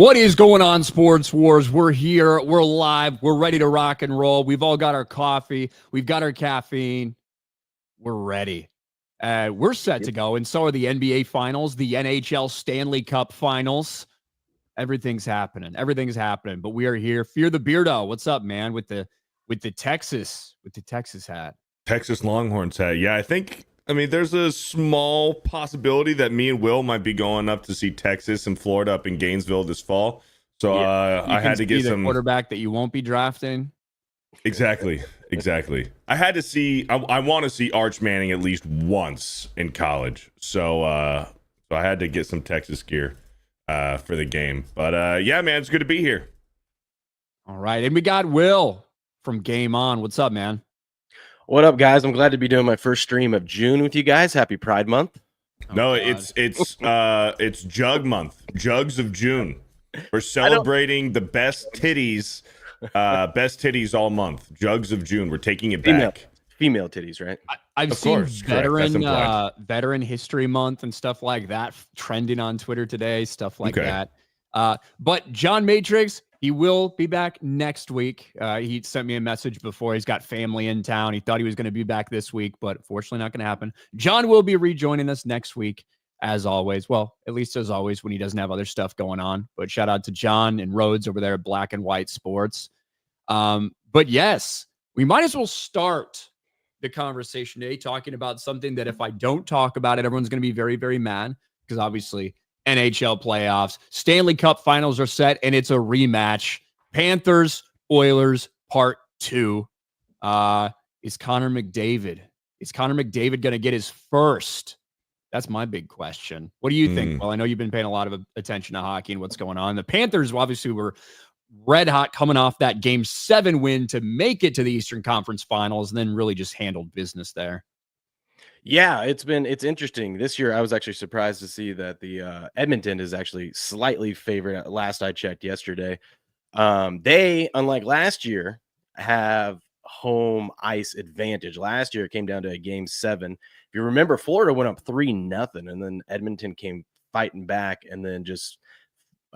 What is going on, Sports Wars? We're here. We're live. We're ready to rock and roll. We've all got our coffee. We've got our caffeine. We're ready. We're set to go. And so are the NBA Finals, the NHL Stanley Cup Finals. Everything's happening. Everything's happening. But we are here. Fear the Beardo. What's up, man? With the Texas hat. Texas Longhorns hat. Yeah, I mean, there's a small possibility that me and Will might be going up to see Texas and Florida up in Gainesville this fall. So I had to get some quarterback that you won't be drafting. Exactly. I had to see. I want to see Arch Manning at least once in college. So I had to get some Texas gear for the game. But yeah, man, it's good to be here. All right, and we got Will from Game On. What's up, man? What up, guys? I'm glad to be doing my first stream of June with you guys. Happy Pride Month. No, it's Jug Month, Jugs of June. We're celebrating the best titties all month. Jugs of June. We're taking it back. Female titties, right? I've seen veteran history month and stuff like that trending on Twitter today, stuff like that. But John Matrix, he will be back next week. He sent me a message before. He's got family in town. He thought he was going to be back this week, but fortunately not going to happen. John will be rejoining us next week, as always. Well, at least as always when he doesn't have other stuff going on. But shout out to John and Rhodes over there at Black and White Sports. But yes, we might as well start the conversation today talking about something that if I don't talk about it, everyone's going to be very, very mad because obviously NHL playoffs, Stanley Cup Finals are set, and it's a rematch. Panthers, Oilers, Part 2. Is Connor McDavid going to get his first? That's my big question. What do you think? Well, I know you've been paying a lot of attention to hockey and what's going on. The Panthers obviously were red hot coming off that Game 7 win to make it to the Eastern Conference Finals and then really just handled business there. Yeah, it's interesting. This year, I was actually surprised to see that the Edmonton is actually slightly favored. At last I checked yesterday, they, unlike last year, have home ice advantage. Last year, it came down to a Game 7. If you remember, Florida went up 3-0, and then Edmonton came fighting back, and then just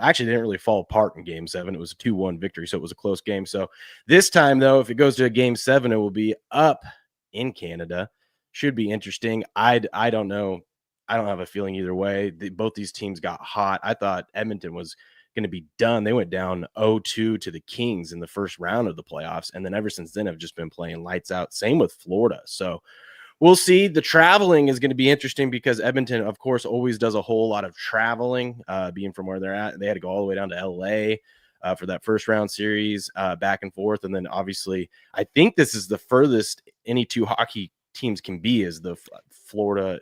actually didn't really fall apart in Game 7. It was a 2-1 victory, so it was a close game. So this time, though, if it goes to a Game 7, it will be up in Canada. Should be interesting. I don't know. I don't have a feeling either way. Both these teams got hot. I thought Edmonton was going to be done. They went down 0-2 to the Kings in the first round of the playoffs, and then ever since then have just been playing lights out. Same with Florida. So we'll see. The traveling is going to be interesting because Edmonton, of course, always does a whole lot of traveling, being from where they're at. They had to go all the way down to L.A. For that first round series, back and forth. And then obviously, I think this is the furthest any two hockey teams can be is the Florida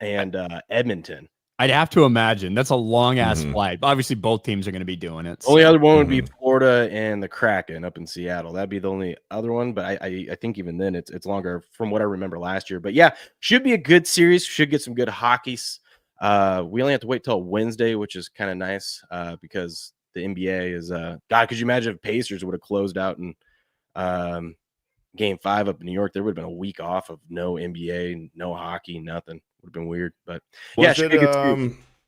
and Edmonton. I'd have to imagine that's a long ass flight. Obviously, both teams are going to be doing it. So. Only other one would be Florida and the Kraken up in Seattle. That'd be the only other one. But I think even then it's longer from what I remember last year. But yeah, should be a good series. Should get some good hockeys. We only have to wait till Wednesday, which is kind of nice because the NBA is God. Could you imagine if Pacers would have closed out in Game 5 up in New York? There would have been a week off of no NBA, no hockey, nothing. Would have been weird. But yeah,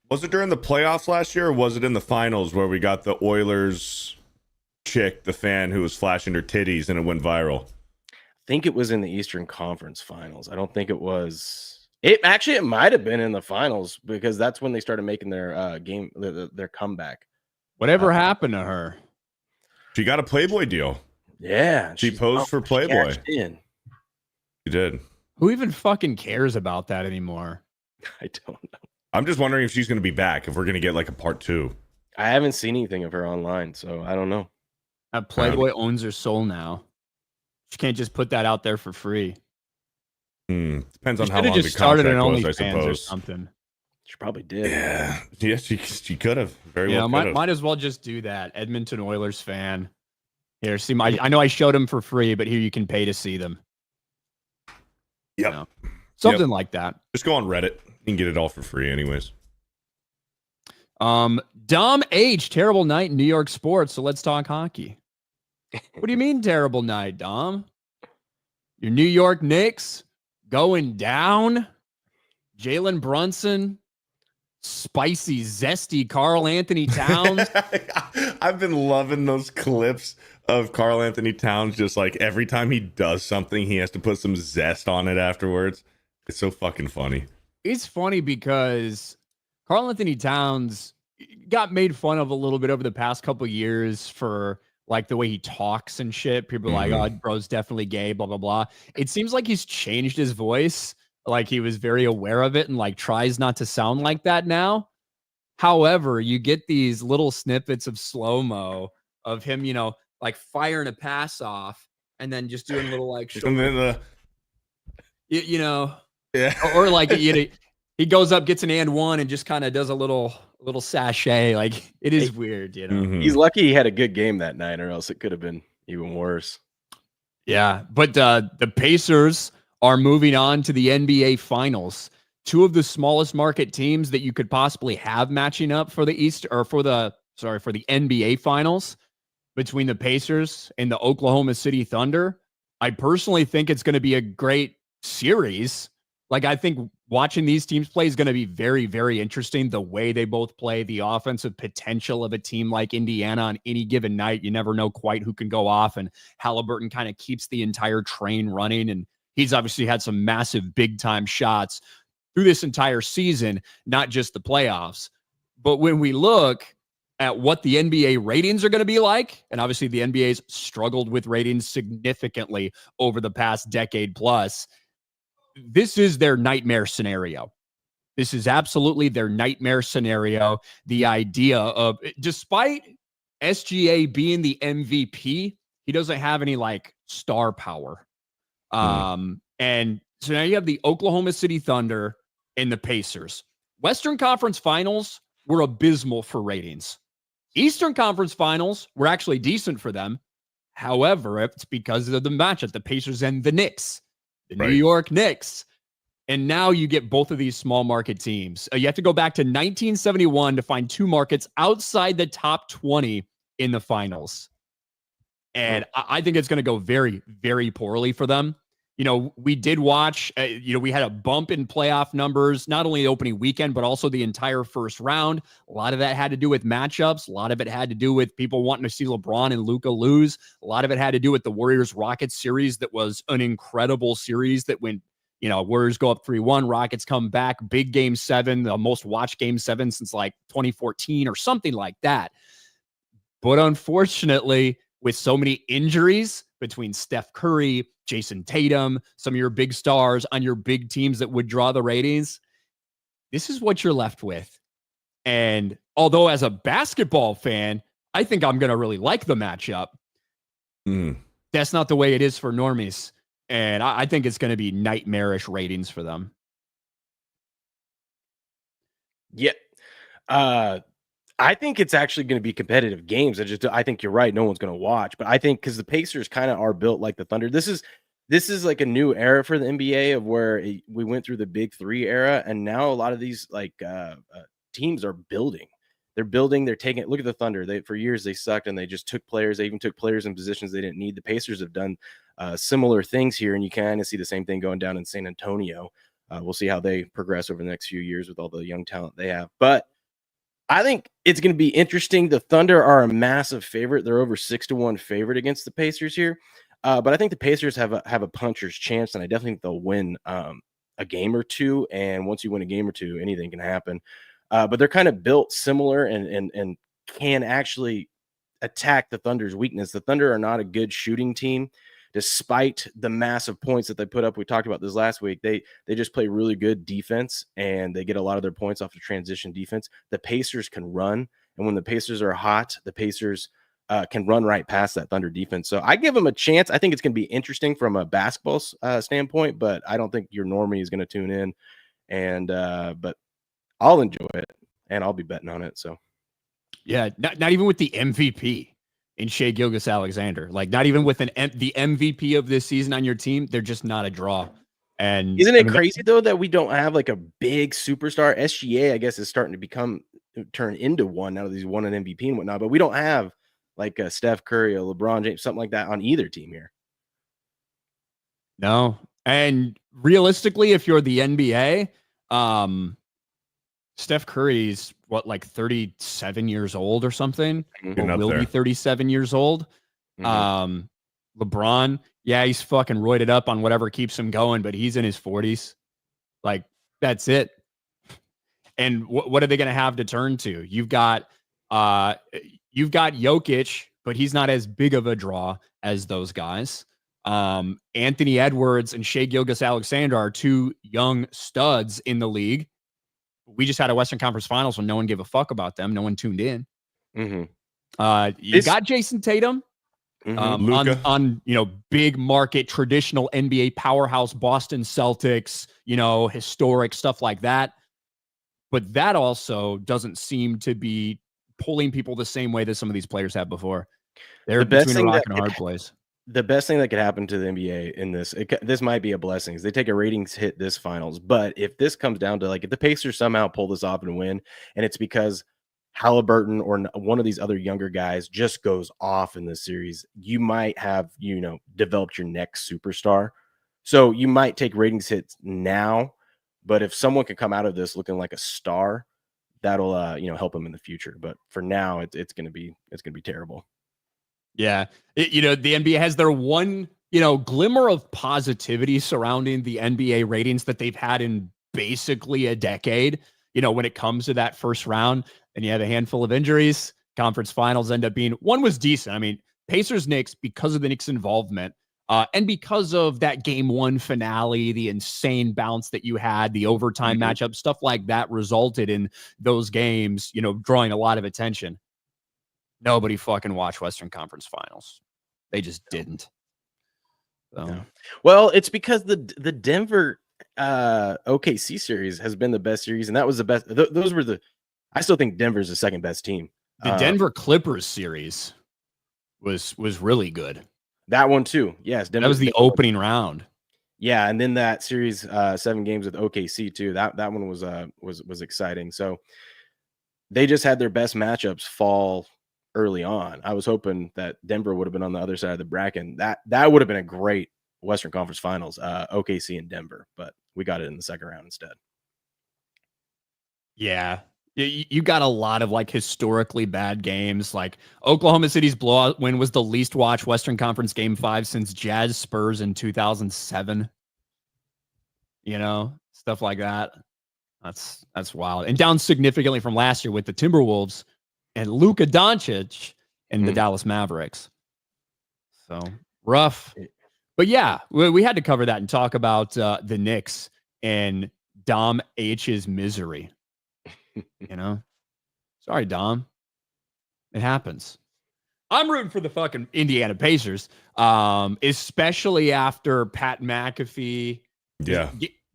was it during the playoffs last year, or was it in the finals where we got the Oilers chick, the fan who was flashing her titties and it went viral? I think it was in the Eastern Conference Finals. I don't think it was. It might have been in the finals because that's when they started making their their comeback. Whatever happened to her? She got a Playboy deal. Yeah, she posed for Playboy. She did. Who even fucking cares about that anymore? I don't know. I'm just wondering if she's going to be back, if we're going to get like a part 2. I haven't seen anything of her online, so I don't know. Playboy owns her soul now. She can't just put that out there for free. Depends on how long the contract was, I suppose. Or something. She probably did. Yeah, she could have. Very well. Might as well just do that. Edmonton Oilers fan. Here, see I know I showed them for free, but here you can pay to see them. Yep. Something like that. Just go on Reddit. You can get it all for free anyways. Dom H, terrible night in New York sports, so let's talk hockey. What do you mean terrible night, Dom? Your New York Knicks going down? Jalen Brunson spicy, zesty Karl Anthony Towns. I've been loving those clips of Karl Anthony Towns. Just like every time he does something, he has to put some zest on it afterwards. It's so fucking funny. It's funny because Karl Anthony Towns got made fun of a little bit over the past couple of years for like the way he talks and shit. People are like, oh, bro's definitely gay, blah, blah, blah. It seems like he's changed his voice. Like he was very aware of it and like tries not to sound like that now. However, you get these little snippets of slow-mo of him, you know, like firing a pass off and then just doing little like, and then you know, yeah, or like, you know, he goes up, gets an and one, and just kind of does a little sachet. Like it is weird, you know. He's lucky he had a good game that night, or else it could have been even worse. Yeah, but the Pacers are moving on to the NBA Finals. Two of the smallest market teams that you could possibly have matching up for the East or for the NBA Finals between the Pacers and the Oklahoma City Thunder. I personally think it's going to be a great series. Like, I think watching these teams play is going to be very, very interesting. The way they both play, the offensive potential of a team like Indiana on any given night. You never know quite who can go off, and Halliburton kind of keeps the entire train running. And he's obviously had some massive big-time shots through this entire season, not just the playoffs. But when we look at what the NBA ratings are going to be like, and obviously the NBA's struggled with ratings significantly over the past decade plus, this is their nightmare scenario. This is absolutely their nightmare scenario. The idea of, despite SGA being the MVP, he doesn't have any like star power. And so now you have the Oklahoma City Thunder and the Pacers. Western Conference Finals were abysmal for ratings. Eastern Conference Finals were actually decent for them. However, it's because of the matchup, the Pacers and the Knicks. The New York Knicks. And now you get both of these small market teams. You have to go back to 1971 to find two markets outside the top 20 in the finals. And I think it's going to go very, very poorly for them. You know, we did watch, we had a bump in playoff numbers, not only the opening weekend, but also the entire first round. A lot of that had to do with matchups. A lot of it had to do with people wanting to see LeBron and Luka lose. A lot of it had to do with the Warriors-Rockets series that was an incredible series that went, Warriors go up 3-1, Rockets come back, big game 7, the most watched game 7 since like 2014 or something like that. But unfortunately, with so many injuries between Steph Curry, Jason Tatum, some of your big stars on your big teams that would draw the ratings, this is what you're left with. And although as a basketball fan, I think I'm going to really like the matchup, that's not the way it is for normies. And I think it's going to be nightmarish ratings for them. Yeah. I think it's actually going to be competitive games. I think you're right. No one's going to watch, but I think because the Pacers kind of are built like the Thunder. This is like a new era for the NBA of where we went through the big three era. And now a lot of these teams are building. They're building. They're taking it. Look at the Thunder. For years they sucked and they just took players. They even took players in positions they didn't need. The Pacers have done similar things here, and you kind of see the same thing going down in San Antonio. We'll see how they progress over the next few years with all the young talent they have. But I think it's going to be interesting. The Thunder are a massive favorite. They're over 6-1 favorite against the Pacers here. But I think the Pacers have a puncher's chance, and I definitely think they'll win a game or two. And once you win a game or two, anything can happen. But they're kind of built similar and can actually attack the Thunder's weakness. The Thunder are not a good shooting team, despite the massive points that they put up. We talked about this last week. They just play really good defense, and they get a lot of their points off of transition defense. The Pacers can run, and when the Pacers are hot, the Pacers can run right past that Thunder defense. So I give them a chance. I think it's going to be interesting from a basketball standpoint, but I don't think your normie is going to tune in. And but I'll enjoy it, and I'll be betting on it. So yeah, not even with the MVP in Shai Gilgeous-Alexander, like not even with the MVP of this season on your team, they're just not a draw. And isn't it crazy though that we don't have like a big superstar? SGA, I guess, is starting to turn into one now that he's won an MVP and whatnot, but we don't have like a Steph Curry, a LeBron James, something like that on either team here. No, and realistically, if you're the NBA, Steph Curry's like 37 years old or something, or will be 37 years old. LeBron, yeah, he's fucking roided up on whatever keeps him going, but he's in his 40s. Like, that's it. And what are they going to have to turn to? You've got Jokic, but he's not as big of a draw as those guys. Anthony Edwards and Shai Gilgeous-Alexander are two young studs in the league. We just had a Western Conference Finals when no one gave a fuck about them. No one tuned in. You got Jason Tatum on big market, traditional NBA powerhouse, Boston Celtics, historic stuff like that. But that also doesn't seem to be pulling people the same way that some of these players have before. They're between a rock and a hard place. The best thing that could happen to the NBA in this might be a blessing, is they take a ratings hit this finals. But if this comes down to, like, if the Pacers somehow pull this off and win, and it's because Halliburton or one of these other younger guys just goes off in this series, you might have, developed your next superstar. So you might take ratings hits now, but if someone can come out of this looking like a star, that'll help them in the future. But for now, it's going to be terrible. Yeah. The NBA has their one, glimmer of positivity surrounding the NBA ratings that they've had in basically a decade. When it comes to that first round, and you have a handful of injuries, conference finals end up being, one was decent. I mean, Pacers Knicks, because of the Knicks involvement, and because of that game one finale, the insane bounce that you had, the overtime matchup, stuff like that resulted in those games, drawing a lot of attention. Nobody fucking watched Western Conference Finals. They just didn't. So. No. Well, it's because the Denver OKC series has been the best series, and that was the best. Those were I still think Denver's the second best team. The Denver Clippers series was really good. That one too. Yes, Denver, that was the opening round. Yeah, and then that series, 7 games with OKC too. That one was exciting. So they just had their best matchups fall early on. I was hoping that Denver would have been on the other side of the bracket. That would have been a great Western Conference Finals, OKC and Denver, but we got it in the second round instead. Yeah. You got a lot of like historically bad games. Like Oklahoma City's blowout win was the least watched Western Conference Game 5 since Jazz Spurs in 2007. Stuff like that. That's wild. And down significantly from last year with the Timberwolves and Luka Doncic and the Dallas Mavericks. So rough. But yeah, we had to cover that and talk about the Knicks and Dom H's misery. Sorry, Dom. It happens. I'm rooting for the fucking Indiana Pacers, especially after Pat McAfee. Yeah.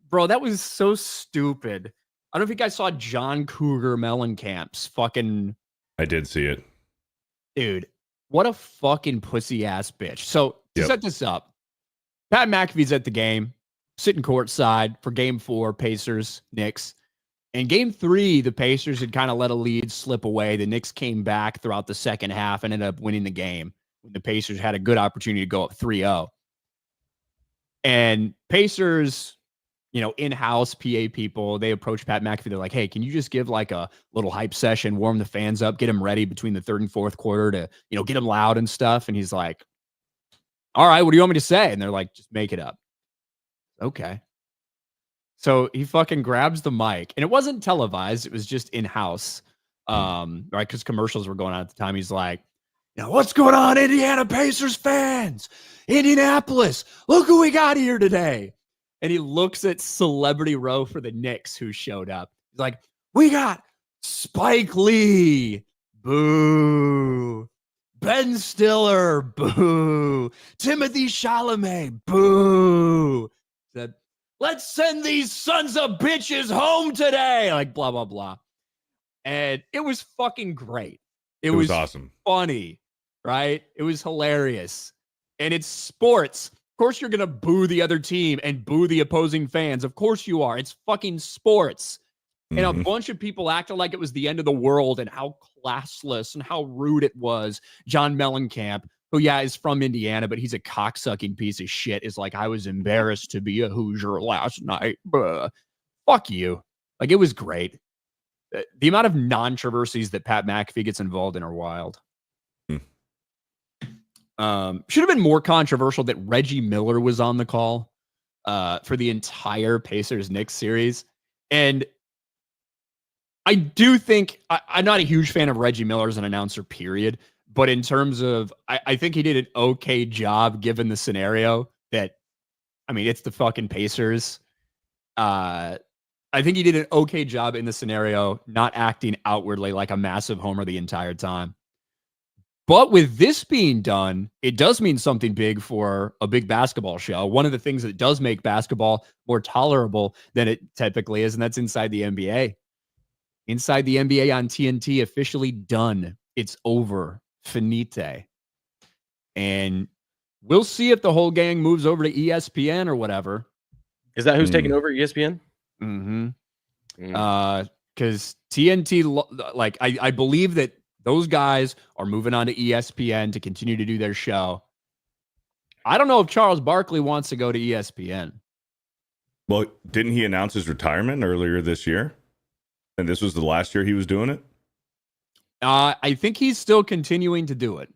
Bro, that was so stupid. I don't know if you guys saw John Cougar Mellencamp's fucking... I did see it. Dude, what a fucking pussy ass bitch. So to set this up, Pat McAfee's at the game, sitting courtside for game 4, Pacers, Knicks. In game 3, the Pacers had kind of let a lead slip away. The Knicks came back throughout the second half and ended up winning the game when the Pacers had a good opportunity to go up 3-0. And Pacers, in-house PA people, they approached Pat McAfee. They're like, hey, can you just give like a little hype session, warm the fans up, get them ready between the third and fourth quarter to, get them loud and stuff. And he's like, all right, what do you want me to say? And they're like, just make it up. Okay. So he fucking grabs the mic, and it wasn't televised. It was just in-house, right? Because commercials were going on at the time. He's like, what's going on, Indiana Pacers fans? Indianapolis, look who we got here today. And he looks at Celebrity Row for the Knicks who showed up. He's like, we got Spike Lee. Boo. Ben Stiller. Boo. Timothy Chalamet. Boo. Said, let's send these sons of bitches home today. Like, blah, blah, blah. And it was fucking great. It was awesome. Funny, right? It was hilarious. And it's sports. Of course you're going to boo the other team and boo the opposing fans. Of course you are. It's fucking sports. And a bunch of people acted like it was the end of the world and how classless and how rude it was. John Mellencamp, who, is from Indiana, but he's a cocksucking piece of shit, is like, I was embarrassed to be a Hoosier last night. Fuck you. Like, it was great. The amount of controversies that Pat McAfee gets involved in are wild. Should have been more controversial that Reggie Miller was on the call for the entire Pacers-Knicks series. And I do think I'm not a huge fan of Reggie Miller as an announcer, period. But in terms of, I think he did an okay job given the scenario that, I mean, it's the fucking Pacers. I think he did an okay job in the scenario, not acting outwardly like a massive homer the entire time. But with this being done, it does mean something big for a big basketball show. One of the things that does make basketball more tolerable than it typically is, and that's inside the NBA. Inside the NBA on TNT, officially done. It's over. Finite. And we'll see if the whole gang moves over to ESPN or whatever. Is that who's taking over ESPN? Mm-hmm. Because TNT, like, I believe that those guys are moving on to ESPN to continue to do their show. I don't know if Charles Barkley wants to go to ESPN. Well, didn't he announce his retirement earlier this year? And this was the last year he was doing it? I think he's still continuing to do it.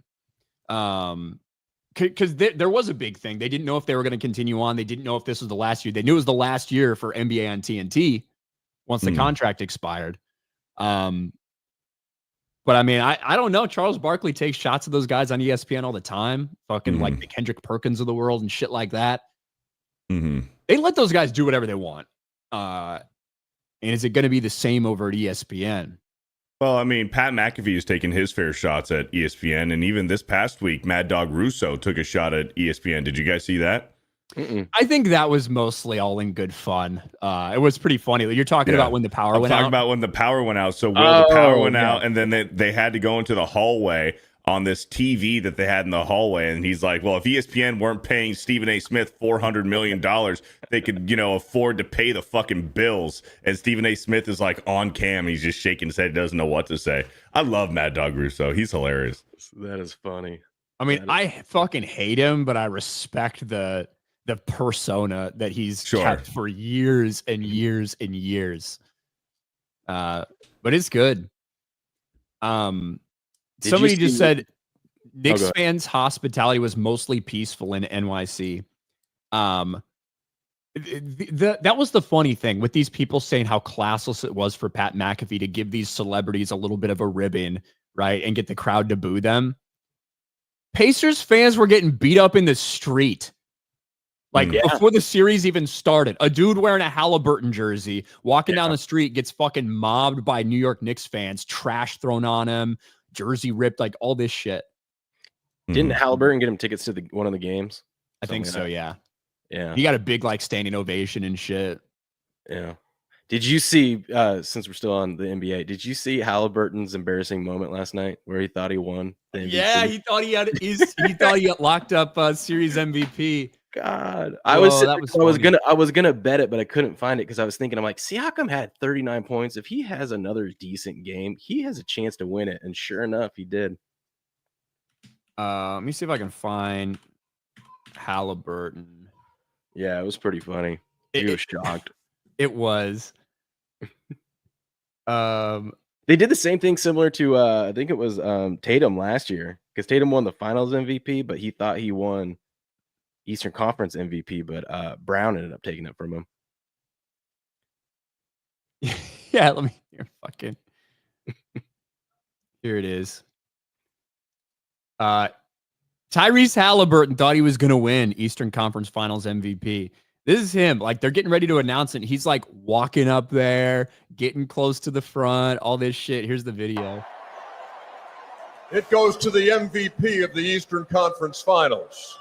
Because there was a big thing. They didn't know if they were going to continue on. They didn't know if this was the last year. They knew it was the last year for NBA on TNT once the contract expired. But I mean, I don't know. Charles Barkley takes shots at those guys on ESPN all the time. Fucking like the Kendrick Perkins of the world and shit like that. They let those guys do whatever they want. And is it going to be the same over at ESPN? Well, I mean, Pat McAfee has taken his fair shots at ESPN, and even this past week, Mad Dog Russo took a shot at ESPN. Did you guys see that? I think that was mostly all in good fun. It was pretty funny. You're talking about when the power went out? I'm talking about when the power went out. So the power went out, and then they had to go into the hallway on this TV that they had in the hallway. And he's like, well, if ESPN weren't paying Stephen A. Smith $400 million, they could, afford to pay the fucking bills. And Stephen A. Smith is like on cam. He's just shaking his head, doesn't know what to say. I love Mad Dog Russo. He's hilarious. That is funny. I mean, I fucking hate him, but I respect the persona that he's kept for years and years and years. But it's good. Somebody just said Knicks fans' hospitality was mostly peaceful in NYC. That was the funny thing with these people saying how classless it was for Pat McAfee to give these celebrities a little bit of a ribbon, right, and get the crowd to boo them. Pacers fans were getting beat up in the street. Like before the series even started, a dude wearing a Halliburton jersey walking down the street gets fucking mobbed by New York Knicks fans, trash thrown on him, jersey ripped, like all this shit. Didn't Halliburton get him tickets to one of the games? I think so. Like Yeah. Yeah. He got a big like standing ovation and shit. Yeah. Did you see, since we're still on the NBA, did you see Halliburton's embarrassing moment last night where he thought he won the MVP? Yeah, he thought he got locked up series MVP. God, I was gonna bet it, but I couldn't find it because I was thinking, I'm like, Siakam had 39 points. If he has another decent game, he has a chance to win it. And sure enough, he did. Let me see if I can find Halliburton. Yeah, it was pretty funny. He was shocked. It was. They did the same thing similar to I think it was Tatum last year, because Tatum won the Finals MVP, but he thought he won Eastern Conference MVP, but Brown ended up taking it from him. Yeah, let me fucking here it is. Tyrese Halliburton thought he was gonna win Eastern Conference Finals MVP. This is him. Like, they're getting ready to announce it. He's like walking up there, getting close to the front, all this shit. Here's the video. It goes to the MVP of the Eastern Conference Finals.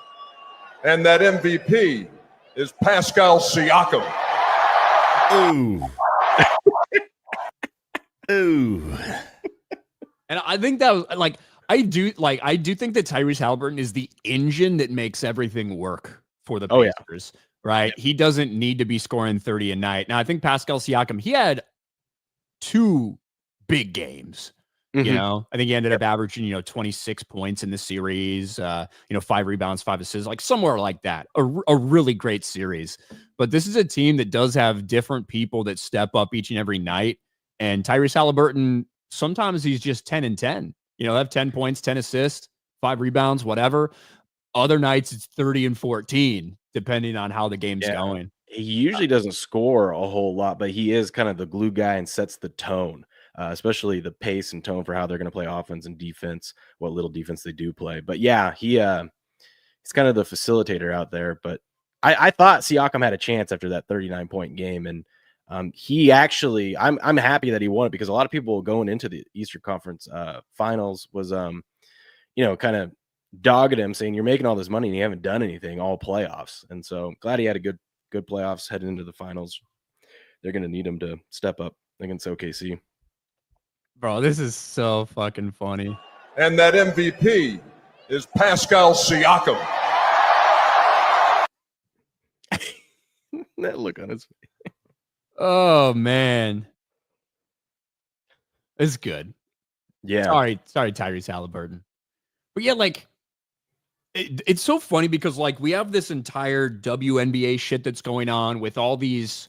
And that MVP is Pascal Siakam. Ooh. Ooh. And I think that was I do think that Tyrese Halliburton is the engine that makes everything work for the Pacers. Right? Yeah. He doesn't need to be scoring 30 a night. Now, I think Pascal Siakam, he had 2 big games. You know, I think he ended up averaging, 26 points in the series, 5 rebounds, 5 assists, like somewhere like that. A really great series. But this is a team that does have different people that step up each and every night. And Tyrese Halliburton, sometimes he's just 10 and 10. Have 10 points, 10 assists, 5 rebounds, whatever. Other nights it's 30 and 14, depending on how the game's going. He usually doesn't score a whole lot, but he is kind of the glue guy and sets the tone, especially the pace and tone for how they're going to play offense and defense, what little defense they do play. But yeah, he's kind of the facilitator out there. But I thought Siakam had a chance after that 39-point game, and he actually, I'm happy that he won it, because a lot of people going into the Eastern Conference Finals was kind of dogging him, saying you're making all this money and you haven't done anything all playoffs. And so glad he had a good playoffs heading into the finals. They're going to need him to step up against OKC. Bro, this is so fucking funny. And that MVP is Pascal Siakam. That look on his face. Oh, man. It's good. Yeah. Sorry, Tyrese Halliburton. But yeah, like, it's so funny because, like, we have this entire WNBA shit that's going on with all these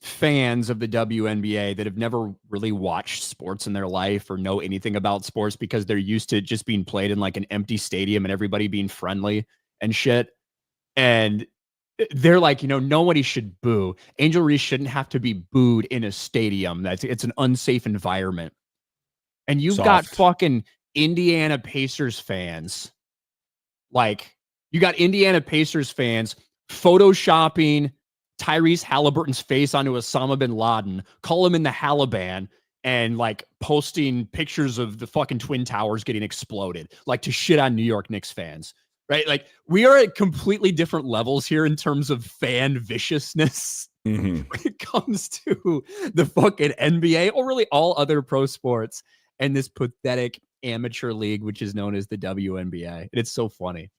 fans of the WNBA that have never really watched sports in their life or know anything about sports, because they're used to just being played in like an empty stadium and everybody being friendly and shit. And they're like, nobody should boo. Angel Reese shouldn't have to be booed in a stadium. It's an unsafe environment. And you've got fucking Indiana Pacers fans. Like, you got Indiana Pacers fans photoshopping Tyrese Halliburton's face onto Osama bin Laden, call him in the Halliban, and like posting pictures of the fucking Twin Towers getting exploded, like to shit on New York Knicks fans, right? Like, we are at completely different levels here in terms of fan viciousness when it comes to the fucking NBA, or really all other pro sports, and this pathetic amateur league, which is known as the WNBA. And it's so funny.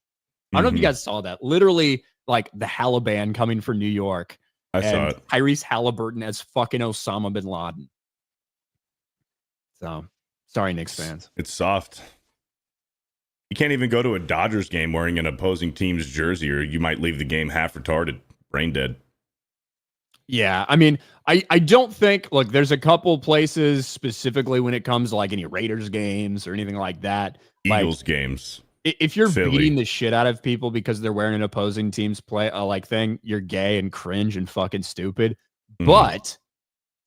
I don't know if you guys saw that. Literally, like, the Halliban coming for New York. I saw it. Tyrese Halliburton as fucking Osama bin Laden. So, sorry, Knicks fans. It's soft. You can't even go to a Dodgers game wearing an opposing team's jersey, or you might leave the game half retarded, brain dead. Yeah, I mean, I don't think, look, there's a couple places specifically when it comes to like any Raiders games or anything like that. Eagles games. If you're Philly. beating the shit out of people because they're wearing an opposing team's thing, you're gay and cringe and fucking stupid. But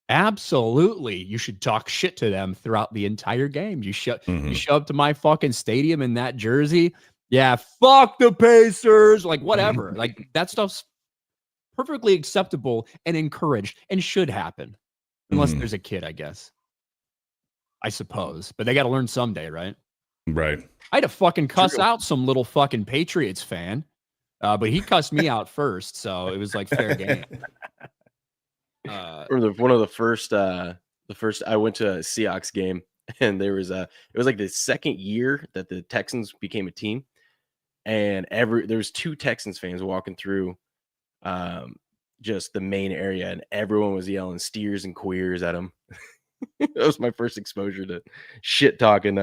absolutely, you should talk shit to them throughout the entire game. You show up to my fucking stadium in that jersey. Yeah, fuck the Pacers. Like, whatever. Like, that stuff's perfectly acceptable and encouraged and should happen. Unless there's a kid, I guess. I suppose. But they got to learn someday, right? Right. I had to fucking cuss out some little fucking Patriots fan. But he cussed me out first, so it was like fair game. One of the first I went to a Seahawks game, and there was it was like the second year that the Texans became a team, and there was 2 Texans fans walking through just the main area, and everyone was yelling steers and queers at them. That was my first exposure to shit talking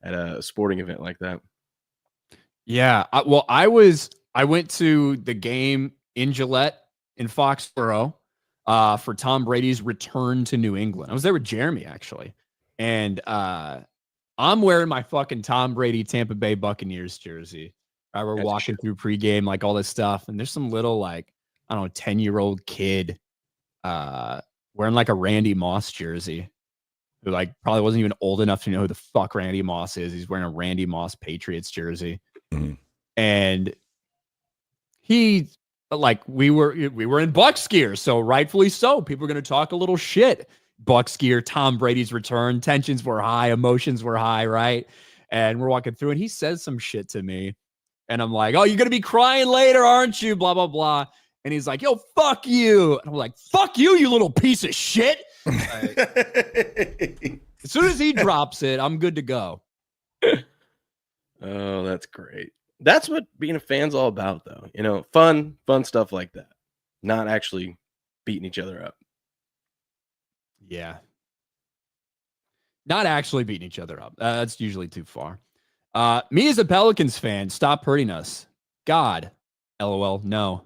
at a sporting event like that. Yeah, I went to the game in Gillette in Foxborough for Tom Brady's return to New England. I was there with Jeremy, actually. And I'm wearing my fucking Tom Brady Tampa Bay Buccaneers jersey. We're walking through pregame, like all this stuff. And there's some little, like, I don't know, 10-year-old kid wearing like a Randy Moss jersey, who like probably wasn't even old enough to know who the fuck Randy Moss is. He's wearing a Randy Moss Patriots jersey. And he, like, we were in Bucs gear, so rightfully so. People are going to talk a little shit. Bucs gear, Tom Brady's return, tensions were high, emotions were high, right? And we're walking through, and he says some shit to me, and I'm like, "Oh, you're going to be crying later, aren't you?" Blah blah blah. And he's like, "Yo, fuck you." And I'm like, "Fuck you, you little piece of shit." As soon as he drops it, I'm good to go. Oh, that's great. That's what being a fan's all about, though. You know, fun stuff like that. Not actually beating each other up. Yeah. Not actually beating each other up. That's usually too far. Me as a Pelicans fan, stop hurting us. God. LOL. No.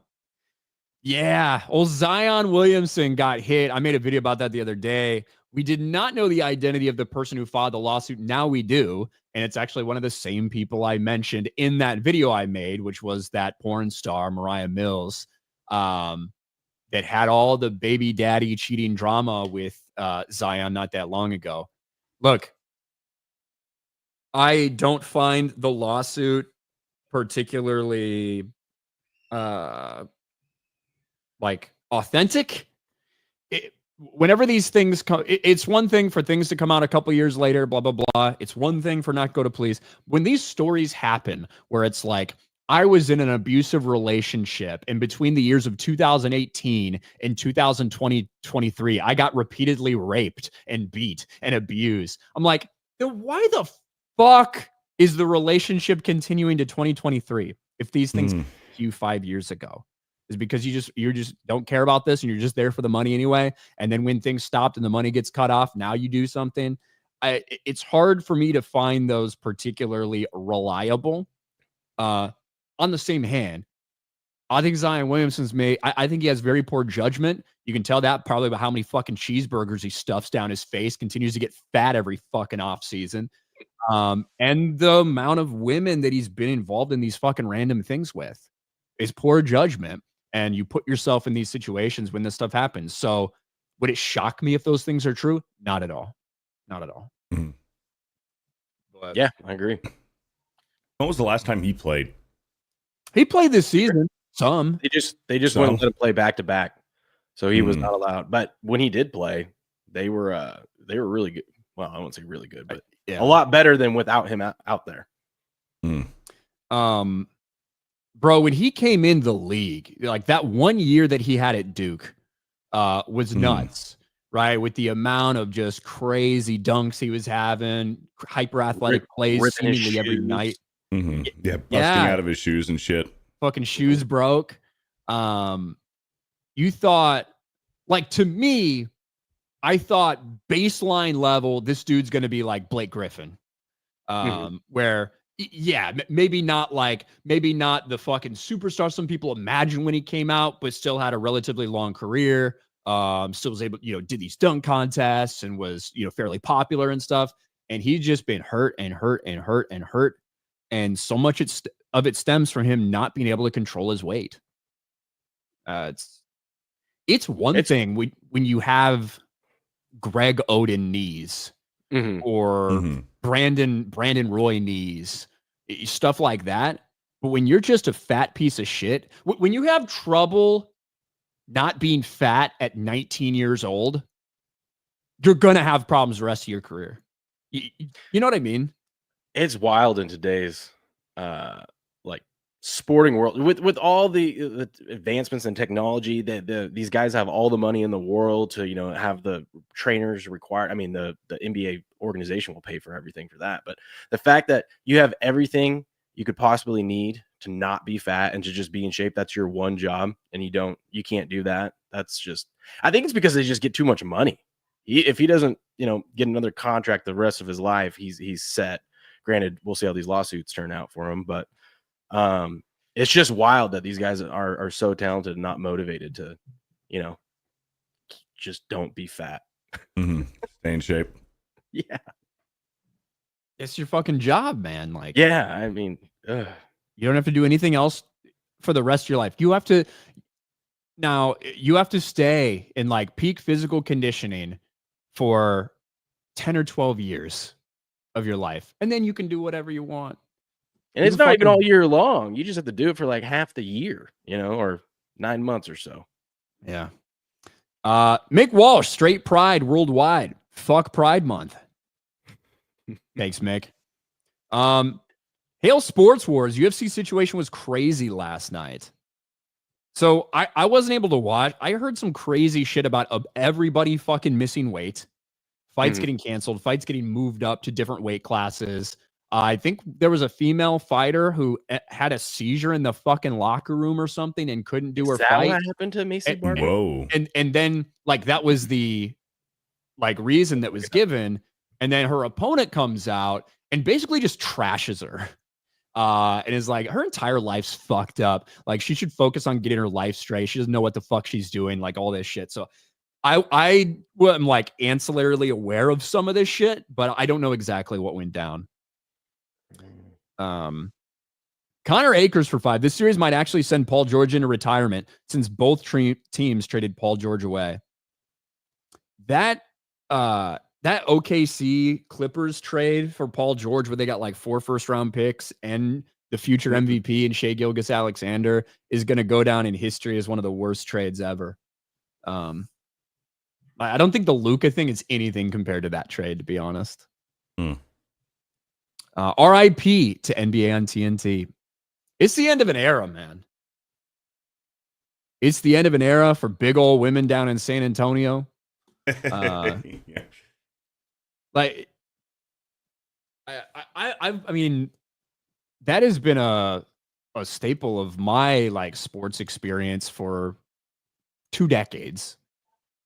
Yeah. Well, Zion Williamson got hit. I made a video about that the other day. We did not know the identity of the person who filed the lawsuit. Now we do. And it's actually one of the same people I mentioned in that video I made, which was that porn star, Mariah Mills, that had all the baby daddy cheating drama with Zion not that long ago. Look, I don't find the lawsuit particularly like authentic. Whenever these things come, it's one thing for things to come out a couple years later, blah, blah, blah. It's one thing for not go to police. When these stories happen where it's like, I was in an abusive relationship and between the years of 2018 and 2023, I got repeatedly raped and beat and abused. I'm like, then why the fuck is the relationship continuing to 2023 if these things you 5 years ago? Is because you just don't care about this and you're just there for the money anyway. And then when things stopped and the money gets cut off, now you do something. It's hard for me to find those particularly reliable. On the same hand, I think Zion Williamson's I think he has very poor judgment. You can tell that probably by how many fucking cheeseburgers he stuffs down his face, continues to get fat every fucking off season. And the amount of women that he's been involved in these fucking random things with is poor judgment. And you put yourself in these situations when this stuff happens. So would it shock me if those things are true? Not at all. Not at all. Mm-hmm. But, yeah, I agree. When was the last time he played? He played this season. Some. They just wouldn't let him play back to back. So he was not allowed. But when he did play, they were really good. Well, I won't say really good, but a lot better than without him out there. Bro, when he came in the league, like that 1 year that he had at Duke was nuts, right? With the amount of just crazy dunks he was having, hyper athletic plays seemingly every night. Yeah, busting out of his shoes and shit. Fucking shoes broke. You thought, like, to me, I thought baseline level, this dude's going to be like Blake Griffin, where maybe not the fucking superstar some people imagine when he came out, but still had a relatively long career. Still was able, did these dunk contests and was, fairly popular and stuff. And he's just been hurt. And so much of it stems from him not being able to control his weight. It's one thing when you have Greg Oden knees or Brandon Roy knees, stuff like that. But when you're just a fat piece of shit, when you have trouble not being fat at 19 years old, you're going to have problems the rest of your career. You know what I mean? It's wild in today's sporting world with all the advancements in technology that these guys have all the money in the world to have the trainers required. I mean, the NBA organization will pay for everything for that, but the fact that you have everything you could possibly need to not be fat and to just be in shape, that's your one job, and you can't do that. That's just, I think it's because they just get too much money. If he doesn't get another contract the rest of his life, he's set. Granted, we'll see how these lawsuits turn out for him, but it's just wild that these guys are so talented and not motivated to, just don't be fat. Stay in shape. Yeah. It's your fucking job, man. Like, yeah, I mean, you don't have to do anything else for the rest of your life. You have to stay in like peak physical conditioning for 10 or 12 years of your life. And then you can do whatever you want. And it's not even all year long. You just have to do it for like half the year, or 9 months or so. Yeah. Mick Walsh, straight pride worldwide. Fuck Pride Month. Thanks, Mick. Hail Sports Wars. UFC situation was crazy last night. So I wasn't able to watch. I heard some crazy shit about everybody fucking missing weight. Fights getting canceled. Fights getting moved up to different weight classes. I think there was a female fighter who had a seizure in the fucking locker room or something and couldn't do her fight. What happened to Macy Barber? Whoa. And then like that was the reason that was given. And then her opponent comes out and basically just trashes her. and is like, her entire life's fucked up. Like, she should focus on getting her life straight. She doesn't know what the fuck she's doing, like all this shit. So I am like ancillarily aware of some of this shit, but I don't know exactly what went down. Connor Akers for 5. This series might actually send Paul George into retirement since both teams traded Paul George away. That OKC Clippers trade for Paul George, where they got like 4 first-round picks and the future MVP and Shai Gilgeous-Alexander, is going to go down in history as one of the worst trades ever. I don't think the Luka thing is anything compared to that trade, to be honest. RIP to NBA on TNT. It's the end of an era, man. It's the end of an era for big old women down in San Antonio. Like, I mean, that has been a staple of my like sports experience for 2 decades,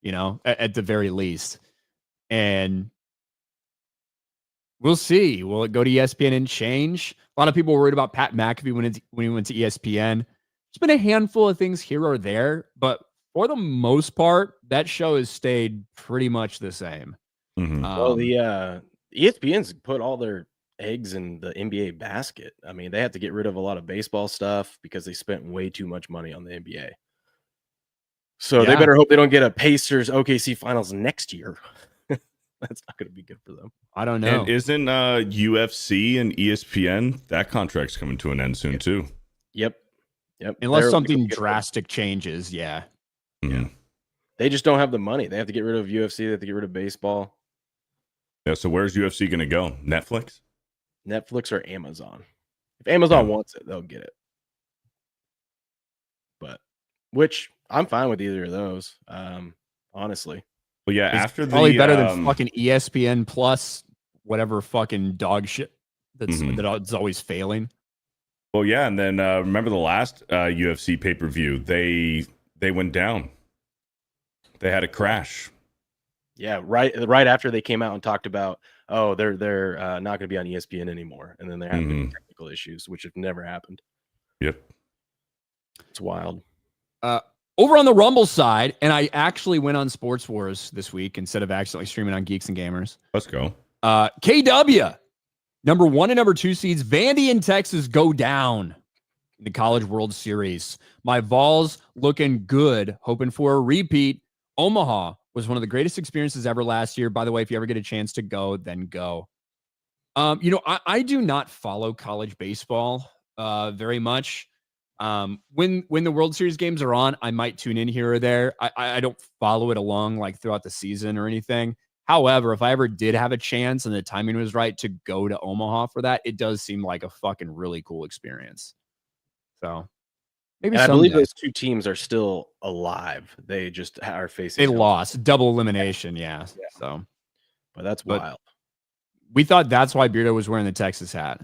you know, at the very least. And we'll see. Will it go to ESPN and change? A lot of people were worried about Pat McAfee when he went to ESPN. There's been a handful of things here or there, but for the most part, that show has stayed pretty much the same. Well, the ESPN's put all their eggs in the NBA basket. I mean, they had to get rid of a lot of baseball stuff because they spent way too much money on the NBA. So they better hope they don't get a Pacers OKC Finals next year. That's not going to be good for them. I don't know. And isn't UFC and ESPN, that contract's coming to an end soon too? Yep. Unless something drastic changes, yeah. They just don't have the money. They have to get rid of UFC. They have to get rid of baseball. Yeah. So where's UFC going to go? Netflix or Amazon. If Amazon wants it, they'll get it. But which I'm fine with either of those. Honestly. Well, yeah. It's after probably better than fucking ESPN Plus, whatever fucking dog shit that's always failing. Well, yeah, and then remember the last UFC pay-per-view? They went down. They had a crash. Yeah, right after they came out and talked about, they're not going to be on ESPN anymore, and then they're having technical issues, which have never happened. Yep, it's wild. Over on the Rumble side, and I actually went on Sports Wars this week instead of accidentally streaming on Geeks and Gamers. Let's go. KW. Number 1 and number 2 seeds, Vandy and Texas go down in the College World Series. My Vols looking good, hoping for a repeat. Omaha was one of the greatest experiences ever last year. By the way, if you ever get a chance to go, then go. I do not follow college baseball very much. When the World Series games are on, I might tune in here or there. I don't follow it along like throughout the season or anything. However, if I ever did have a chance and the timing was right to go to Omaha for that, it does seem like a fucking really cool experience. So maybe I believe those 2 teams are still alive. They just are facing. They lost double elimination. Yeah. So, but that's wild. We thought that's why Beardo was wearing the Texas hat.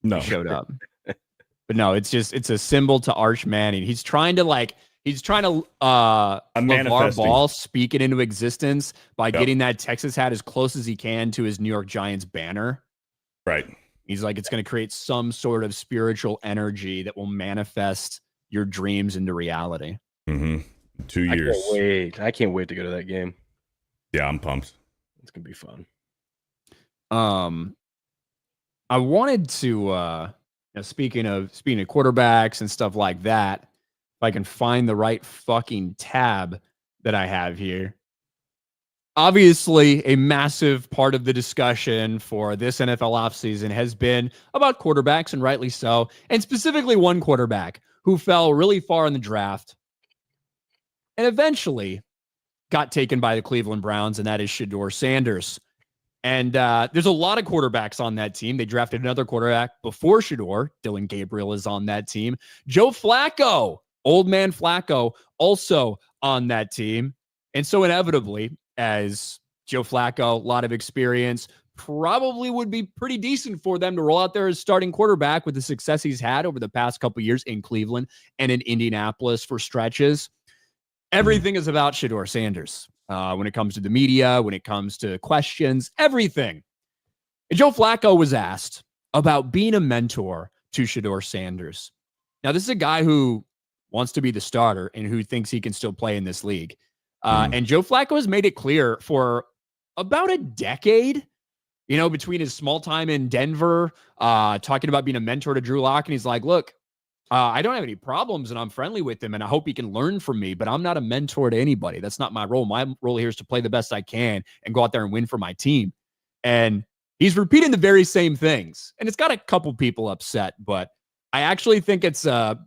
No, he showed up. But no, it's a symbol to Arch Manning. He's trying to LeVar Ball speak it into existence by getting that Texas hat as close as he can to his New York Giants banner. Right. He's like, it's going to create some sort of spiritual energy that will manifest your dreams into reality. 2 years. I can't wait to go to that game. Yeah, I'm pumped. It's going to be fun. I wanted to, speaking of quarterbacks and stuff like that, if I can find the right fucking tab that I have here. Obviously, a massive part of the discussion for this NFL offseason has been about quarterbacks, and rightly so, and specifically one quarterback who fell really far in the draft and eventually got taken by the Cleveland Browns, and that is Shedeur Sanders. And there's a lot of quarterbacks on that team. They drafted another quarterback before Shedeur. Dylan Gabriel is on that team. Joe Flacco, old man Flacco, also on that team. And so inevitably, as Joe Flacco, a lot of experience, probably would be pretty decent for them to roll out there as starting quarterback with the success he's had over the past couple of years in Cleveland and in Indianapolis for stretches. Everything is about Shedeur Sanders. When it comes to the media, when it comes to questions, everything. And Joe Flacco was asked about being a mentor to Shedeur Sanders. Now, this is a guy who wants to be the starter and who thinks he can still play in this league. And Joe Flacco has made it clear for about a decade, between his small time in Denver, talking about being a mentor to Drew Lock. And he's like, look, I don't have any problems and I'm friendly with him and I hope he can learn from me, but I'm not a mentor to anybody. That's not my role. My role here is to play the best I can and go out there and win for my team. And he's repeating the very same things. And it's got a couple people upset, but I actually think it's a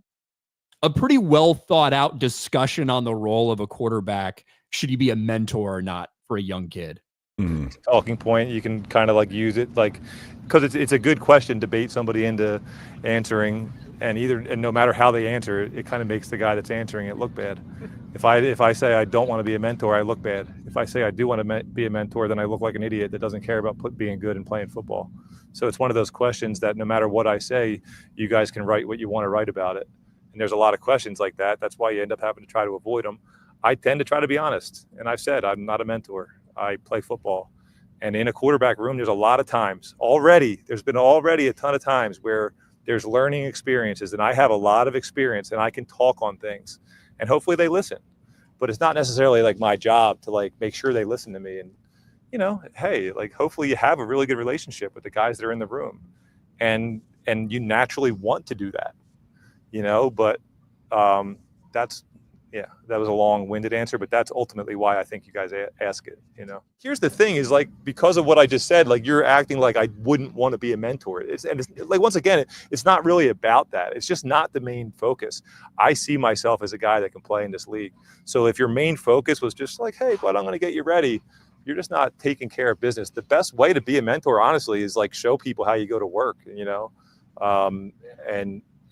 pretty well thought out discussion on the role of a quarterback. Should he be a mentor or not for a young kid? Talking point. You can kind of like use it because it's a good question to bait somebody into answering, and no matter how they answer it, it kind of makes the guy that's answering it look bad. If I say I don't want to be a mentor, I look bad. If I say I do want to be a mentor, then I look like an idiot that doesn't care about being good and playing football. So it's one of those questions that no matter what I say, you guys can write what you want to write about it. And there's a lot of questions like that. That's why you end up having to try to avoid them. I tend to try to be honest. And I've said I'm not a mentor. I play football. And in a quarterback room, there's a lot of times there's been a ton of times where there's learning experiences. And I have a lot of experience and I can talk on things. And hopefully they listen. But it's not necessarily like my job to like make sure they listen to me. And, hey, like hopefully you have a really good relationship with the guys that are in the room. And you naturally want to do that. But that was a long-winded answer, but that's ultimately why I think you guys ask it. Here's the thing is like, because of what I just said, like you're acting like I wouldn't want to be a mentor. It's like, once again, it's not really about that. It's just not the main focus. I see myself as a guy that can play in this league. So if your main focus was just like, hey, but I'm going to get you ready, you're just not taking care of business. The best way to be a mentor, honestly, is like show people how you go to work,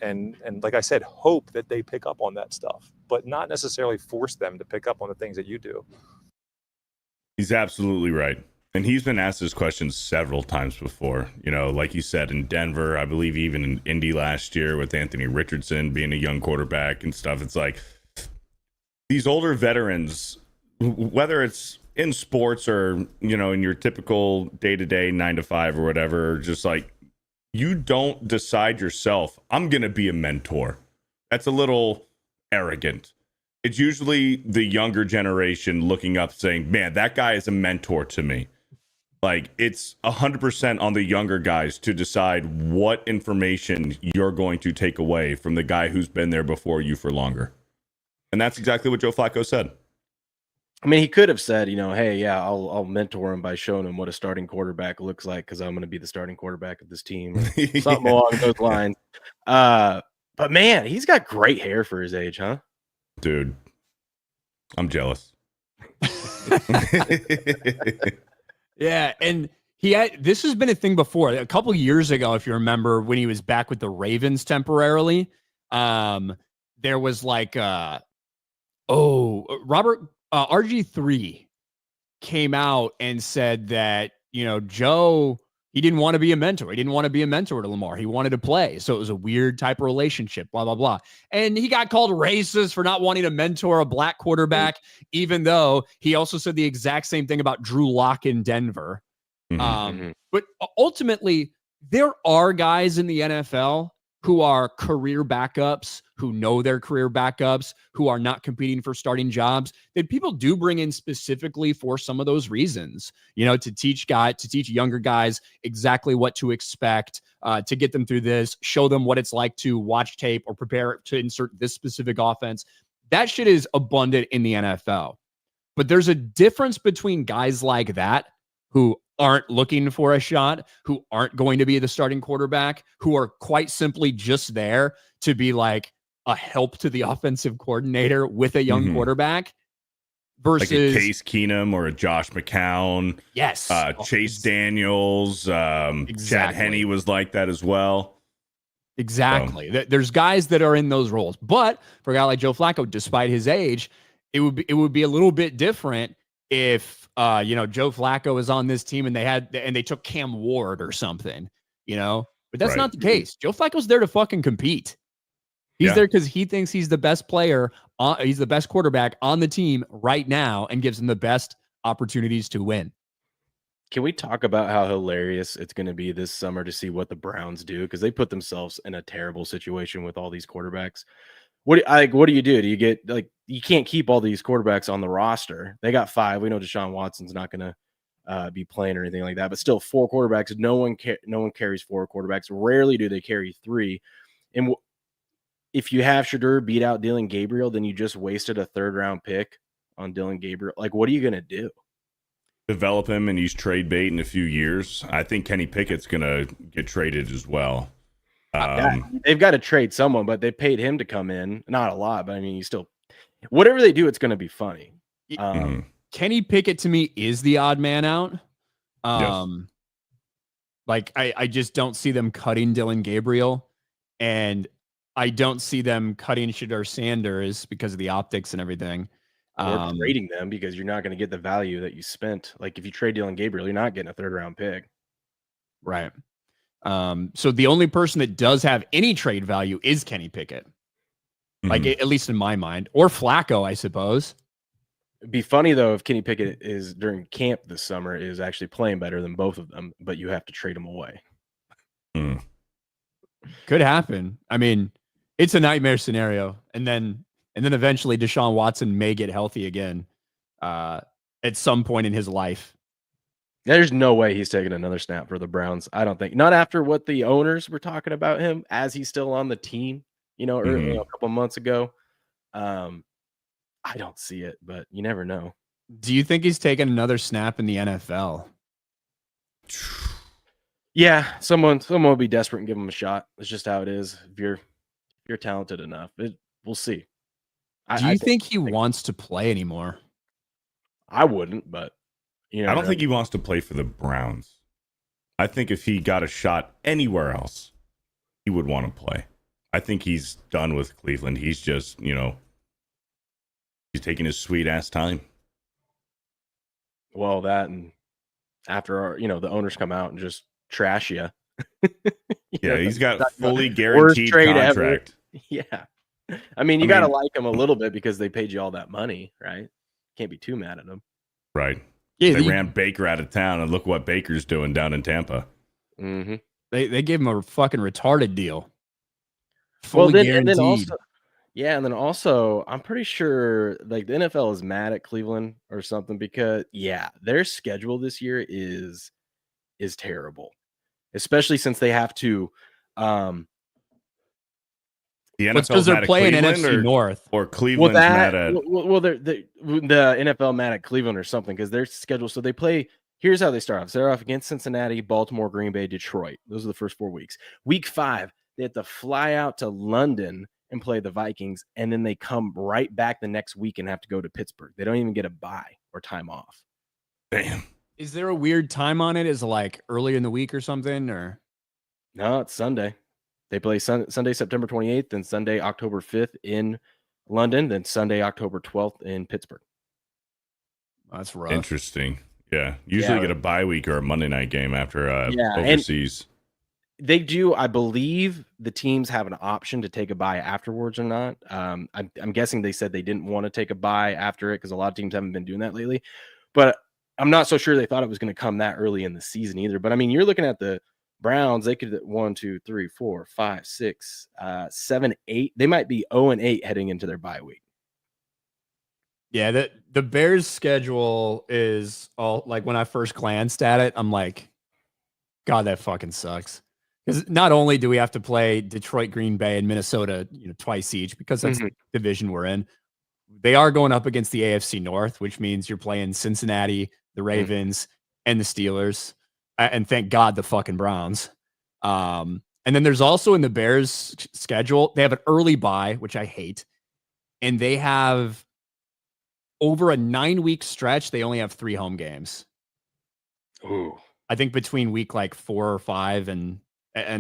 and like I said, hope that they pick up on that stuff, but not necessarily force them to pick up on the things that you do. He's absolutely right. And he's been asked this question several times before, like you said, in Denver, I believe even in Indy last year with Anthony Richardson being a young quarterback and stuff. It's like these older veterans, whether it's in sports or, in your typical day-to-day 9 to 5 or whatever, just like, you don't decide yourself, I'm going to be a mentor. That's a little arrogant. It's usually the younger generation looking up saying, man, that guy is a mentor to me. Like, it's 100% on the younger guys to decide what information you're going to take away from the guy who's been there before you for longer. And that's exactly what Joe Flacco said. I mean, he could have said, hey, yeah, I'll mentor him by showing him what a starting quarterback looks like because I'm going to be the starting quarterback of this team, or something along those lines. But man, he's got great hair for his age, huh? Dude, I'm jealous. Yeah, and this has been a thing before. A couple of years ago, if you remember, when he was back with the Ravens temporarily, there was like, RG3 came out and said that, Joe, he didn't want to be a mentor. He didn't want to be a mentor to Lamar. He wanted to play. So it was a weird type of relationship, blah, blah, blah. And he got called racist for not wanting to mentor a black quarterback, even though he also said the exact same thing about Drew Lock in Denver. But ultimately, there are guys in the NFL who are career backups, who know their career backups, who are not competing for starting jobs, that people do bring in specifically for some of those reasons, to teach younger guys exactly what to expect, to get them through this, show them what it's like to watch tape or prepare to insert this specific offense. That shit is abundant in the NFL. But there's a difference between guys like that who aren't looking for a shot, who aren't going to be the starting quarterback, who are quite simply just there to be like a help to the offensive coordinator with a young quarterback, versus like a Case Keenum or a Josh McCown. Yes. Chase Daniels. Chad Henne was like that as well. Exactly. There's guys that are in those roles. But for a guy like Joe Flacco, despite his age, it would be a little bit different if Joe Flacco is on this team and they took Cam Ward or something, but that's not the case. Joe Flacco's there to fucking compete. He's there because he thinks he's the best player. He's the best quarterback on the team right now and gives him the best opportunities to win. Can we talk about how hilarious it's going to be this summer to see what the Browns do? Because they put themselves in a terrible situation with all these quarterbacks. What do you do? Do you get you can't keep all these quarterbacks on the roster? They got 5. We know Deshaun Watson's not going to be playing or anything like that, but still 4 quarterbacks. No one carries 4 quarterbacks. Rarely do they carry 3. And if you have Shedeur beat out Dylan Gabriel, then you just wasted a 3rd-round pick on Dylan Gabriel. Like, what are you going to do? Develop him and use trade bait in a few years. I think Kenny Pickett's going to get traded as well. They've got to trade someone, but they paid him to come in. Not a lot, but I mean, you still, whatever they do, it's going to be funny. Kenny Pickett to me is the odd man out. Yes. Like I just don't see them cutting Dylan Gabriel, and I don't see them cutting Shedeur Sanders because of the optics and everything. Or trading them because you're not going to get the value that you spent. Like if you trade Dylan Gabriel, you're not getting a 3rd-round pick. Right. So the only person that does have any trade value is Kenny Pickett. Like at least in my mind, or Flacco, I suppose. It'd be funny though if Kenny Pickett is during camp this summer is actually playing better than both of them, but you have to trade him away. Could happen. I mean, it's a nightmare scenario, and then eventually Deshaun Watson may get healthy again at some point in his life. There's no way he's taking another snap for the Browns. I don't think. Not after what the owners were talking about him as he's still on the team, early, a couple months ago. I don't see it, but you never know. Do you think he's taking another snap in the NFL? Yeah, someone will be desperate and give him a shot. It's just how it is. If you're talented enough, we'll see. Do you think he wants to play anymore? I wouldn't, but I don't think he wants to play for the Browns. I think if he got a shot anywhere else, he would want to play. I think he's done with Cleveland. He's just, he's taking his sweet ass time. Well, that and after the owners come out and just trash you. He's got fully guaranteed contract. Ever. Yeah. I mean, you got to like him a little bit because they paid you all that money, right? Can't be too mad at him. Right. Yeah, they ran Baker out of town, and look what Baker's doing down in Tampa. Mm-hmm. They gave him a fucking retarded deal. Fully guaranteed. And then also, I'm pretty sure like the NFL is mad at Cleveland or something because their schedule this year is terrible, especially since they have to. The NFL because they're playing NFC North or Cleveland's mad at. Well, the NFL mad at Cleveland or something because their schedule. So they play. Here's how they start off. So they're off against Cincinnati, Baltimore, Green Bay, Detroit. Those are the first 4 weeks. Week 5, they have to fly out to London and play the Vikings, and then they come right back the next week and have to go to Pittsburgh. They don't even get a bye or time off. Damn. Is there a weird time on it? Is it like early in the week or something? Or no, it's Sunday. They play Sunday, September 28th, then Sunday, October 5th in London, then Sunday, October 12th in Pittsburgh. That's rough. Interesting. Yeah. Usually get a bye week or a Monday night game after overseas. They do. I believe the teams have an option to take a bye afterwards or not. I'm guessing they said they didn't want to take a bye after it because a lot of teams haven't been doing that lately. But I'm not so sure they thought it was going to come that early in the season either. But I mean, you're looking at the Browns, they could 1, 2, 3, 4, 5, 6, 7, 8. They might be 0-8 heading into their bye week. Yeah, the Bears' schedule is all like when I first glanced at it, I'm like, God, that fucking sucks. Because not only do we have to play Detroit, Green Bay, and Minnesota, twice each because that's the division we're in. They are going up against the AFC North, which means you're playing Cincinnati, the Ravens, and the Steelers. And thank God the fucking Browns. And then there's also in the Bears schedule, they have an early bye, which I hate. And they have over a 9-week stretch, they only have 3 home games. Ooh. I think between week like 4 or 5 and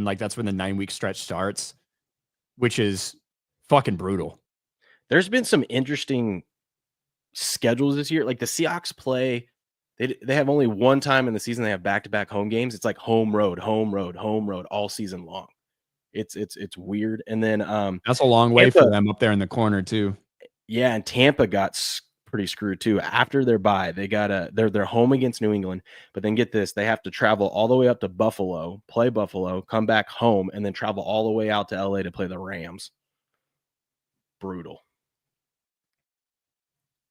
like that's when the 9-week stretch starts, which is fucking brutal. There's been some interesting schedules this year. Like the Seahawks play. They have only one time in the season they have back-to-back home games. It's like home road all season long. It's weird. And then that's a long way for them up there in the corner too. Yeah, and Tampa got pretty screwed too. After their bye, they're home against New England, but then get this, they have to travel all the way up to Buffalo, play Buffalo, come back home, and then travel all the way out to LA to play the Rams. Brutal.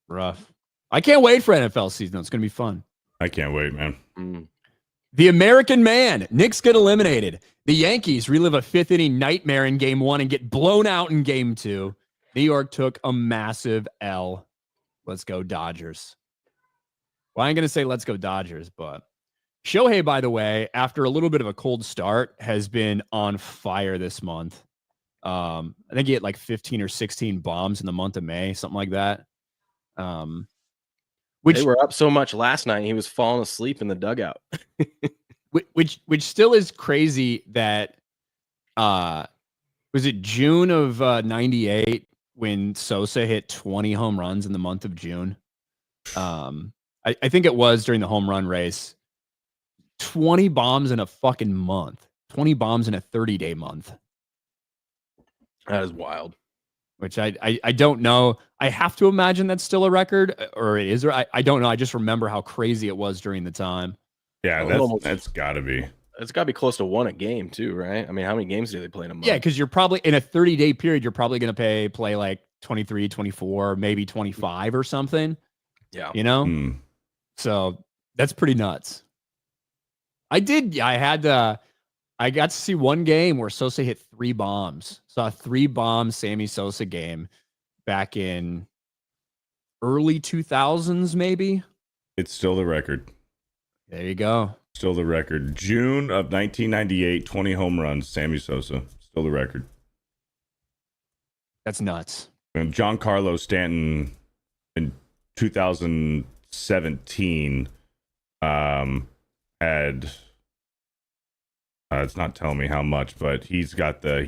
Rough. I can't wait for NFL season. It's going to be fun. I can't wait, man. The American man. Knicks get eliminated. The Yankees relive a fifth-inning nightmare in Game 1 and get blown out in Game 2. New York took a massive L. Let's go Dodgers. Well, I ain't going to say let's go Dodgers, but Shohei, by the way, after a little bit of a cold start, has been on fire this month. I think he had like 15 or 16 bombs in the month of May, something like that. They were up so much last night, he was falling asleep in the dugout. which still is crazy that was it June of 98 when Sosa hit 20 home runs in the month of June? I think it was during the home run race. 20 bombs in a fucking month. 20 bombs in a 30-day month. That is wild. Which I don't know. I have to imagine that's still a record, or it is. Or I don't know. I just remember how crazy it was during the time. Yeah, that's got to be. It's got to be close to 1 a game too, right? I mean, how many games do they play in a month? Yeah, because you're probably in a 30-day period, you're probably going to play like 23, 24, maybe 25 or something. Yeah. You know? So that's pretty nuts. I got to see one game where Sosa hit 3 bombs. Saw a 3-bomb Sammy Sosa game back in early 2000s, maybe. It's still the record. There you go. Still the record. June of 1998, 20 home runs, Sammy Sosa. Still the record. That's nuts. And Giancarlo Stanton in 2017 had... it's not telling me how much, but he's got the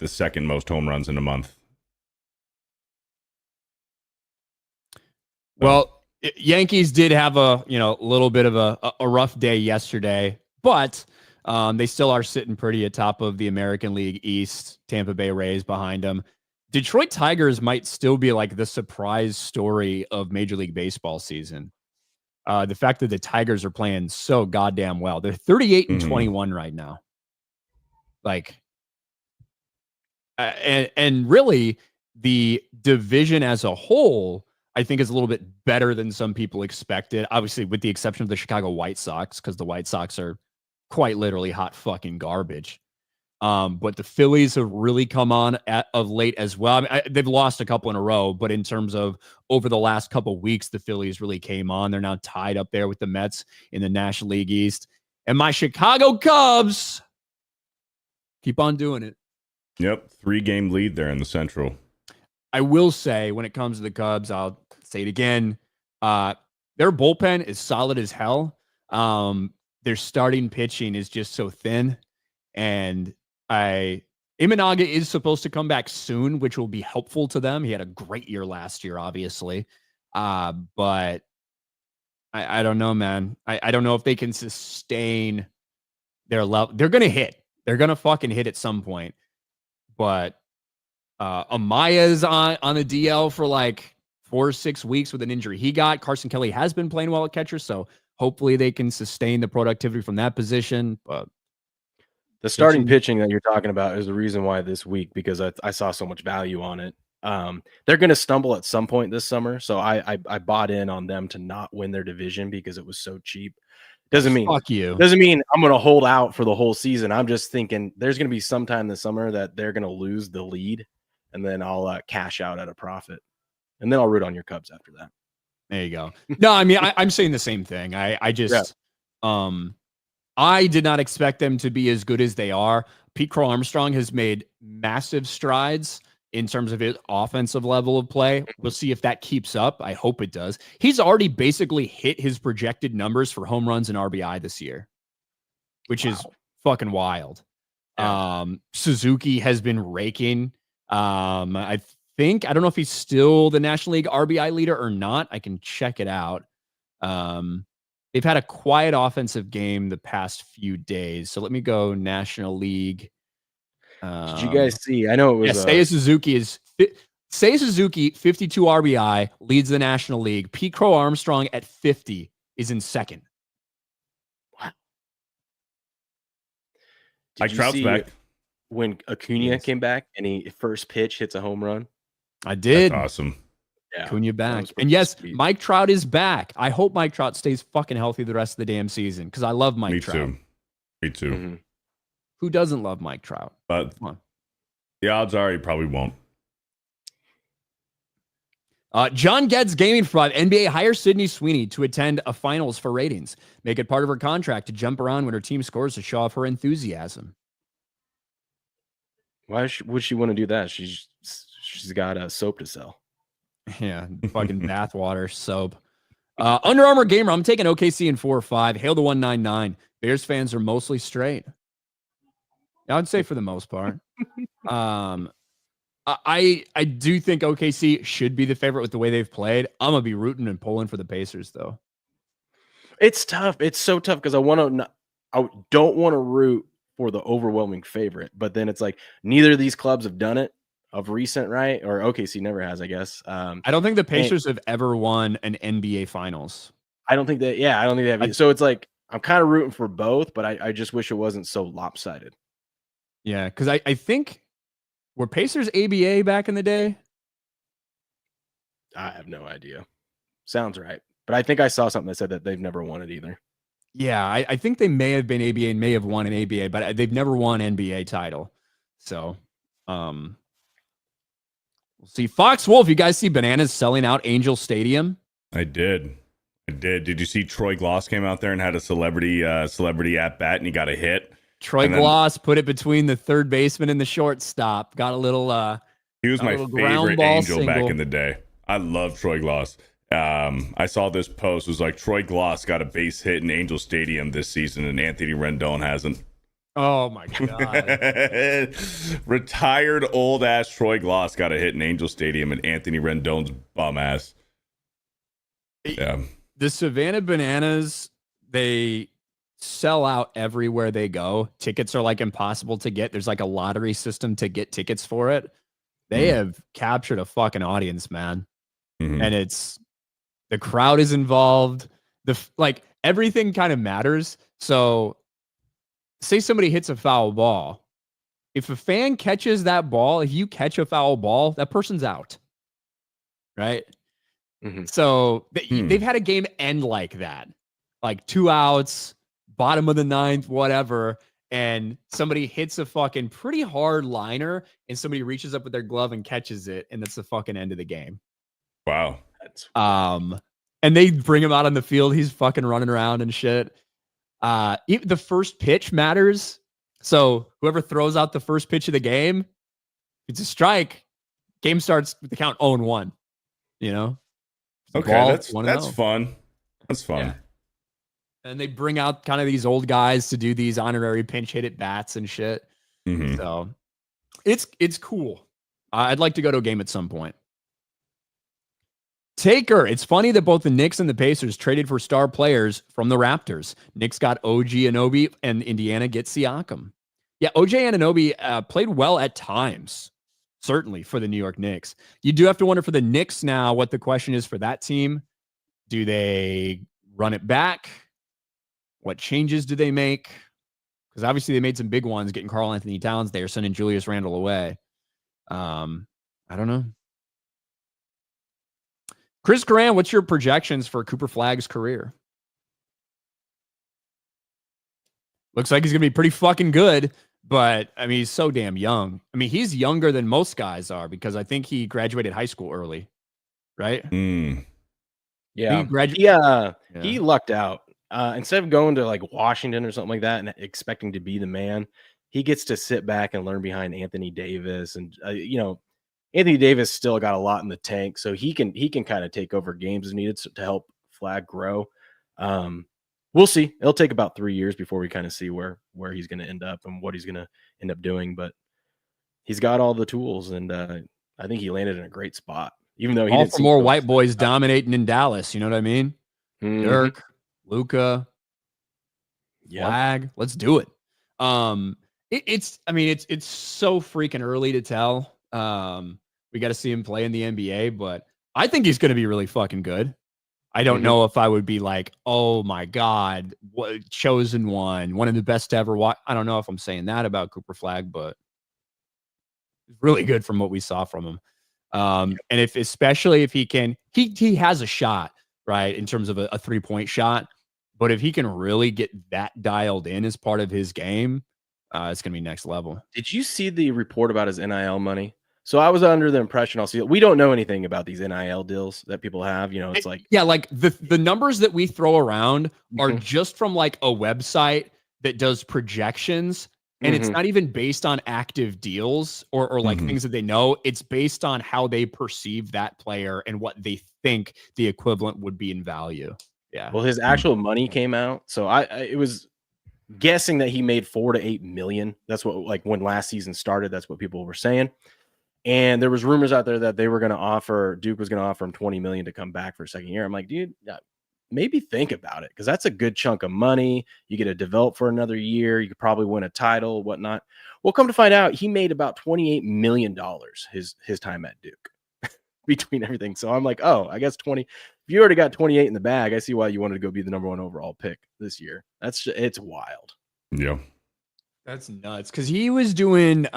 second most home runs in a month. Well, Yankees did have a little bit of a rough day yesterday, but they still are sitting pretty atop of the American League East. Tampa Bay Rays behind them. Detroit Tigers might still be like the surprise story of Major League Baseball season. The fact that the Tigers are playing so goddamn well. They're 38 and 21 right now. Like, and really the division as a whole, I think, is a little bit better than some people expected. Obviously, with the exception of the Chicago White Sox, because the White Sox are quite literally hot fucking garbage. But the Phillies have really come on of late as well. I mean, they've lost a couple in a row, but in terms of over the last couple of weeks, the Phillies really came on. They're now tied up there with the Mets in the National League East. And my Chicago Cubs keep on doing it. Yep, 3-game lead there in the Central. I will say, when it comes to the Cubs, I'll say it again. Their bullpen is solid as hell. Their starting pitching is just so thin. And Imanaga is supposed to come back soon, which will be helpful to them. He had a great year last year, obviously. But I don't know, man. I don't know if they can sustain their level. They're going to hit. They're going to fucking hit at some point. But Amaya's on the DL for like 4 or 6 weeks with an injury he got. Carson Kelly has been playing well at catcher, so hopefully they can sustain the productivity from that position. But the starting pitching that you're talking about is the reason why this week, because I saw so much value on it. They're going to stumble at some point this summer, so I bought in on them to not win their division because it was so cheap. Doesn't mean fuck you. Doesn't mean I'm going to hold out for the whole season. I'm just thinking there's going to be some time this summer that they're going to lose the lead, and then I'll cash out at a profit, and then I'll root on your Cubs after that. There you go. No, I mean I'm saying the same thing. I just I did not expect them to be as good as they are. Pete Crow Armstrong has made massive strides in terms of his offensive level of play. We'll see if that keeps up. I hope it does. He's already basically hit his projected numbers for home runs and RBI this year, which is fucking wild. Yeah. Suzuki has been raking. I don't know if he's still the National League RBI leader or not. I can check it out. They've had a quiet offensive game the past few days. So let me go National League. Did you guys see? I know it was Seiya Suzuki is Seiya Suzuki, 52 RBI, leads the National League. Pete Crow Armstrong at 50 is in second. Wow. Mike Trout's back. When Acuna came back and he first pitch hits a home run? I did. That's awesome. Yeah, Acuna back. And yes, sweet. Mike Trout is back. I hope Mike Trout stays fucking healthy the rest of the damn season because I love Mike Trout. Me too. Mm-hmm. Who doesn't love Mike Trout? But the odds are he probably won't. John Geddes Gaming Fraud. NBA hires Sydney Sweeney to attend a finals for ratings. Make it part of her contract to jump around when her team scores to show off her enthusiasm. Why would she want to do that? She's got soap to sell. Yeah, fucking bathwater soap. Under Armour Gamer, I'm taking OKC in 4 or 5. Hail the 199. Bears fans are mostly straight. I would say for the most part. I do think OKC should be the favorite with the way they've played. I'm gonna be rooting and pulling for the Pacers though. It's tough. It's so tough because I don't want to root for the overwhelming favorite, but then it's like neither of these clubs have done it of recent, right? Or OKC never has, I guess. I don't think the Pacers have ever won an NBA Finals. I don't think that. Yeah, I don't think they have. So it's like I'm kind of rooting for both, but I just wish it wasn't so lopsided. Yeah, because I think. Were Pacers ABA back in the day? I have no idea. Sounds right. But I think I saw something that said that they've never won it either. Yeah, I think they may have been ABA and may have won an ABA, but they've never won NBA title. So, we'll see. Fox Wolf, you guys see Bananas selling out Angel Stadium? I did. Did you see Troy Gloss came out there and had a celebrity at bat and he got a hit? Troy Gloss put it between the third baseman and the shortstop. Got a little. He was my favorite Angel back in the day. I love Troy Gloss. I saw this post. It was like Troy Gloss got a base hit in Angel Stadium this season, and Anthony Rendon hasn't. Oh my god! Retired old ass Troy Gloss got a hit in Angel Stadium, and Anthony Rendon's bum ass. Yeah. The Savannah Bananas, they sell out everywhere they go. Tickets are like impossible to get. There's like a lottery system to get tickets for it. They have captured a fucking audience, man. And the crowd is involved. Everything kind of matters. So say somebody hits a foul ball. If a fan catches that ball, if you catch a foul ball, that person's out. Right? So they've had a game end like that. Like 2 outs, bottom of the ninth, whatever, and somebody hits a fucking pretty hard liner, and somebody reaches up with their glove and catches it, and that's the fucking end of the game. Wow. And they bring him out on the field. He's fucking running around and shit. Even the first pitch matters. So whoever throws out the first pitch of the game, it's a strike. Game starts with the count 0-1. You know? Okay, that's fun. That's fun. Yeah. And they bring out kind of these old guys to do these honorary pinch hit at bats and shit. So it's cool. I'd like to go to a game at some point. Taker, it's funny that both the Knicks and the Pacers traded for star players from the Raptors. Knicks got OG Anunoby and Indiana gets Siakam. Yeah, OG Anunoby played well at times, certainly for the New York Knicks. You do have to wonder for the Knicks now what the question is for that team. Do they run it back? What changes do they make? Because obviously they made some big ones getting Karl Anthony Towns there, sending Julius Randle away. I don't know. Chris Grant, what's your projections for Cooper Flagg's career? Looks like he's going to be pretty fucking good, but I mean, he's so damn young. I mean, he's younger than most guys are because I think he graduated high school early, right? Yeah. He lucked out. Instead of going to like Washington or something like that and expecting to be the man, he gets to sit back and learn behind Anthony Davis. And, Anthony Davis still got a lot in the tank, so he can kind of take over games as needed to help Flagg grow. We'll see. It'll take about 3 years before we kind of see where he's going to end up and what he's going to end up doing. But he's got all the tools, and I think he landed in a great spot. Even though he all didn't for more white boys dominating in Dallas, you know what I mean? Dirk, Luka, Flagg, let's do it. It's so freaking early to tell. We got to see him play in the NBA, but I think he's going to be really fucking good. I don't know if I would be like, oh my God, what chosen one of the best to ever watch. I don't know if I'm saying that about Cooper Flagg, but it's really good from what we saw from him. And especially if he can, he has a shot, right, in terms of a 3-point shot. But if he can really get that dialed in as part of his game, it's going to be next level. Did you see the report about his NIL money? So I was under the impression we don't know anything about these NIL deals that people have. You know, it's like, yeah, like the numbers that we throw around are just from like a website that does projections, and it's not even based on active deals or like things that they know. It's based on how they perceive that player and what they think the equivalent would be in value. Yeah. Well, his actual money came out. So it was guessing that he made 4 to 8 million. That's what, like, when last season started, that's what people were saying. And there was rumors out there that Duke was going to offer him 20 million to come back for a second year. I'm like, dude, maybe think about it, because that's a good chunk of money. You get to develop for another year. You could probably win a title, whatnot. Well, come to find out, he made about $28 million his time at Duke between everything. So I'm like, oh, I guess 20. If you already got 28 in the bag, I see why you wanted to go be the number 1 overall pick this year. It's wild. Yeah, that's nuts. Because he was doing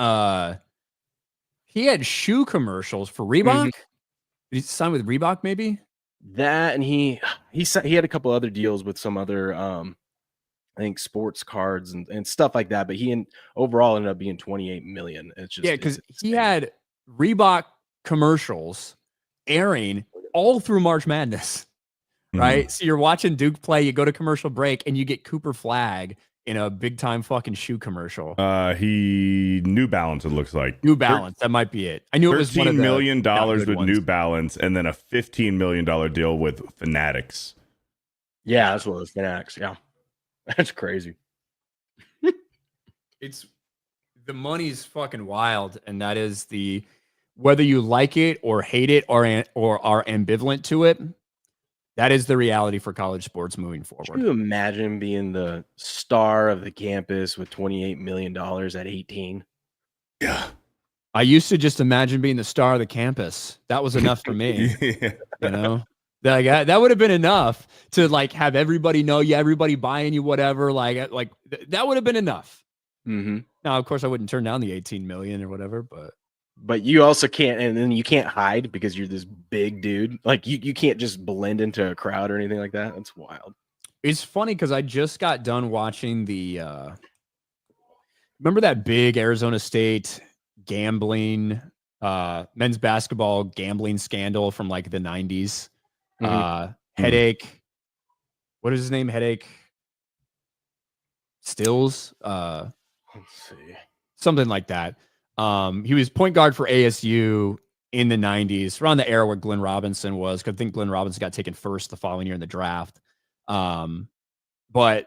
he had shoe commercials for Reebok. Did he sign with Reebok maybe? That, and he had a couple other deals with some other I think sports cards and stuff like that, but overall ended up being 28 million. It's just, because he had Reebok commercials airing all through March Madness, right? So you're watching Duke play, you go to commercial break, and you get Cooper Flagg in a big time fucking shoe commercial. New Balance, it looks like. New Balance, that might be it. I knew it was $13 million with New Balance, and then a $15 million deal with Fanatics. Yeah, that's what it was. Fanatics. Yeah, that's crazy. It's the money's fucking wild, and that is whether you like it or hate it or are ambivalent to it. That is the reality for college sports moving forward. Can you imagine being the star of the campus with $28 million at 18? Yeah. I used to just imagine being the star of the campus. That was enough for me. You know, that would have been enough to like have everybody know you, everybody buying you, whatever. Like that would have been enough. Now, of course, I wouldn't turn down the 18 million or whatever, but you also can't, and then you can't hide because you're this big dude. Like you can't just blend into a crowd or anything like that. That's wild. It's funny because I just got done watching remember that big Arizona State gambling, men's basketball gambling scandal from like the 90s? Headache. What is his name? Headache Stills. Let's see. Something like that. He was point guard for ASU in the 90s, around the era where Glenn Robinson was, because I think Glenn Robinson got taken first the following year in the draft. But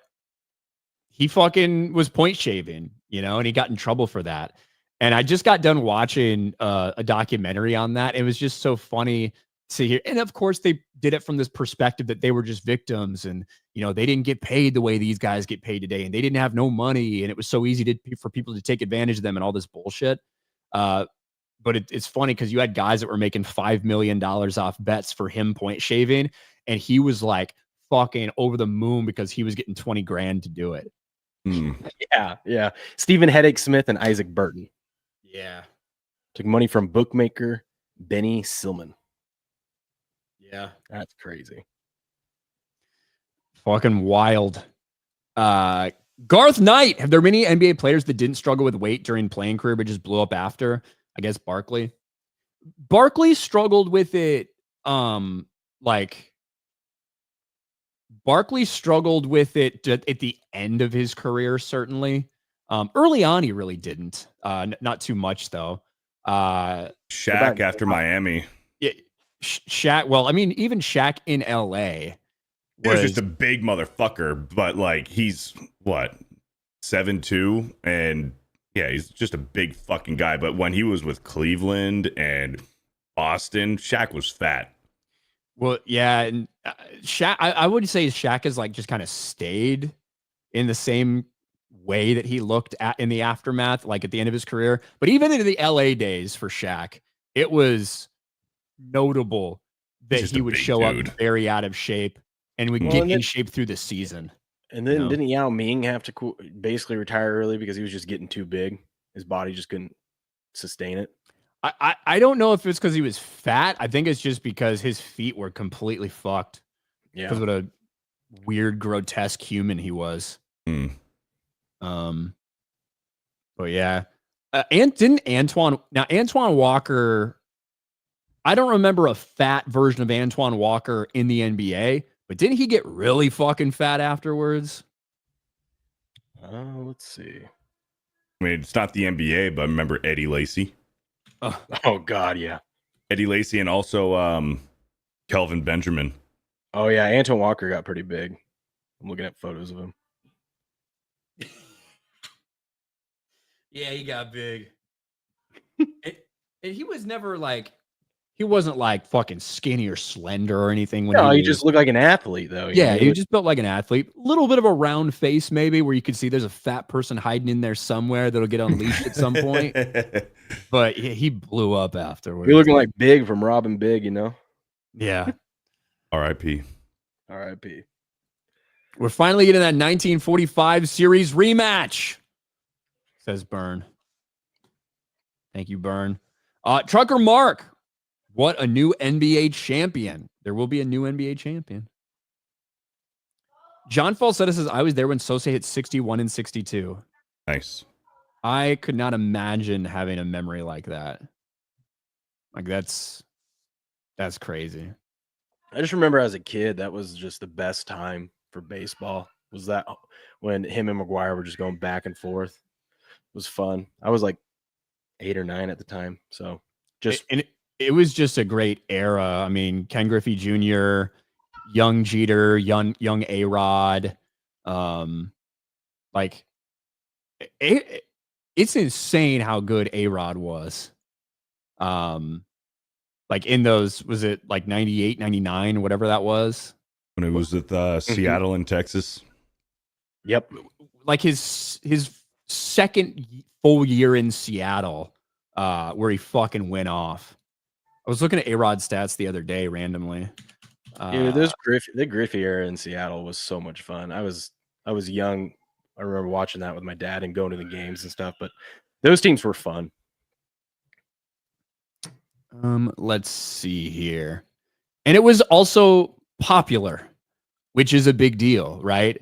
he fucking was point shaving, and he got in trouble for that. And I just got done watching a documentary on that. It was just so funny to hear. And of course, they did it from this perspective that they were just victims, and they didn't get paid the way these guys get paid today, and they didn't have no money, and it was so easy for people to take advantage of them and all this bullshit. But it's funny because you had guys that were making $5 million off bets for him point shaving, and he was like fucking over the moon because he was getting 20 grand to do it. Yeah. Stephen Headache Smith and Isaac Burton. Yeah. Took money from bookmaker Benny Silman. Yeah. That's crazy. Fucking wild. Garth Knight. Have there been any NBA players that didn't struggle with weight during playing career but just blew up after? I guess Barkley. Barkley struggled with it. Barkley struggled with it at the end of his career, certainly. Early on, he really didn't. Not too much, though. Shaq after Miami. Yeah, Shaq. Well, I mean, even Shaq in LA was just a big motherfucker, but like he's what 7'2", and yeah, he's just a big fucking guy. But when he was with Cleveland and Boston, Shaq was fat. Well, yeah, and Shaq. I would say Shaq has like just kind of stayed in the same way that he looked at in the aftermath, like at the end of his career. But even in the LA days for Shaq, it was notable that Just he a would big show dude. up very out of shape and would get in shape through the season. And then didn't Yao Ming have to basically retire early because he was just getting too big? His body just couldn't sustain it. I don't know if it's because he was fat. I think it's just because his feet were completely fucked. Yeah. Because what a weird, grotesque human he was. But yeah. And didn't Antoine Walker, I don't remember a fat version of Antoine Walker in the NBA, but didn't he get really fucking fat afterwards? Let's see. I mean, it's not the NBA, but remember Eddie Lacy? Oh God, yeah. Eddie Lacy and also Kelvin Benjamin. Oh yeah, Antoine Walker got pretty big. I'm looking at photos of him. Yeah, he got big. and he was never he wasn't like fucking skinny or slender or anything. No, he just looked like an athlete though. Yeah, he just built like an athlete. A little bit of a round face maybe where you could see there's a fat person hiding in there somewhere that'll get unleashed at some point. But he blew up afterwards. You're looking like Big from Robin Big, Yeah. R.I.P. R.I.P. We're finally getting that 1945 series rematch, says Byrne. Thank you, Byrne. Trucker Mark, what a new NBA champion. There will be a new NBA champion. John Falsetta says, I was there when Sosa hit 61 and 62. Nice. I could not imagine having a memory like that. Like that's crazy. I just remember as a kid, that was just the best time for baseball. Was that when him and McGuire were just going back and forth? It was fun. I was like 8 or 9 at the time. So it was just a great era. I mean, Ken Griffey Jr., young Jeter, young A-Rod. It's insane how good A-Rod was. Like in those, was it like 98, 99, whatever that was? When it was with Seattle and Texas. Yep. Like his second full year in Seattle, where he fucking went off. I was looking at A-Rod stats the other day randomly. Dude, the Griffey era in Seattle was so much fun. I was young. I remember watching that with my dad and going to the games and stuff, but those teams were fun. Let's see here. And it was also popular, which is a big deal, right?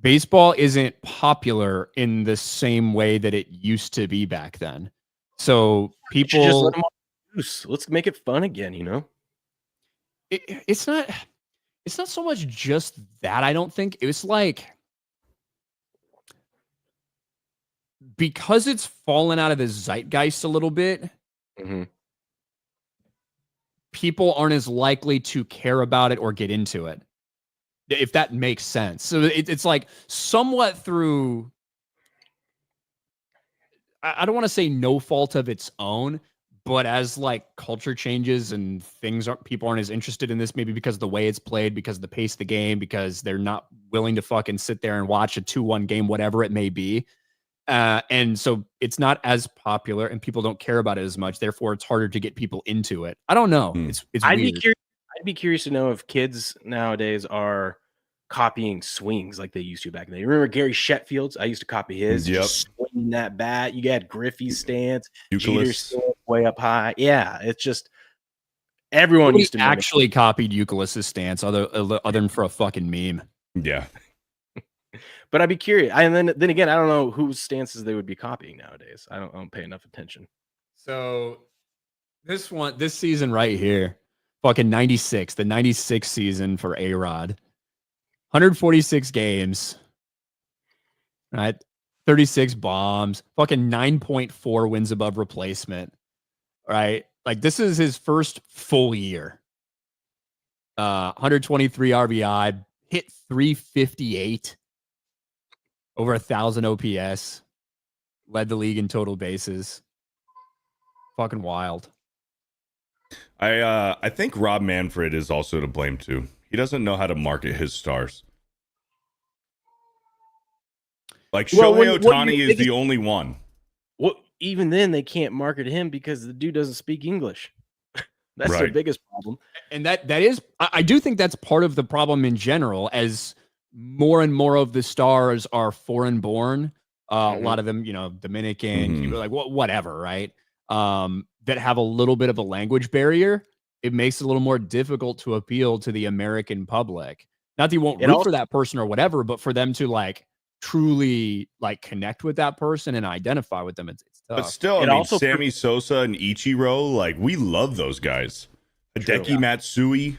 Baseball isn't popular in the same way that it used to be back then. So people just let them off loose. Let's make it fun again, It's not so much just that, I don't think. It's like because it's fallen out of the zeitgeist a little bit. Mm-hmm. People aren't as likely to care about it or get into it, if that makes sense. So it's like somewhat through, I don't want to say no fault of its own, but as like culture changes and people aren't as interested in this, maybe because of the way it's played, because of the pace of the game, because they're not willing to fucking sit there and watch a 2-1 game, whatever it may be. And so it's not as popular and people don't care about it as much. Therefore, it's harder to get people into it. I don't know. It's I'd weird. be curious to know if kids nowadays are copying swings like they used to back in the day. Remember Gary Shetfield's? I used to copy his. Yep. Just swinging that bat. You got Griffey's stance, Jeter's stance way up high. Yeah, it's just everyone used to actually copied Euclid's stance, other than for a fucking meme. Yeah. But I'd be curious. And then again, I don't know whose stances they would be copying nowadays. I don't pay enough attention. So this season right here, fucking 96, the 96 season for A-Rod. 146 games. Right? 36 bombs. Fucking 9.4 wins above replacement. Right? Like this is his first full year. 123 RBI, hit 358. Over 1,000 OPS, led the league in total bases. Fucking wild. I think Rob Manfred is also to blame too. He doesn't know how to market his stars. Like Shohei Ohtani is the only one. even then they can't market him because the dude doesn't speak English. That's their biggest problem. And that is, I do think that's part of the problem in general, as more and more of the stars are foreign born. A lot of them, Dominican, Cuba, like whatever, right? That have a little bit of a language barrier. It makes it a little more difficult to appeal to the American public. Not that you won't root for that person or whatever, but for them to like truly like connect with that person and identify with them, it's tough. But still, I mean, Sammy Sosa and Ichiro, like, we love those guys. Hideki Matsui.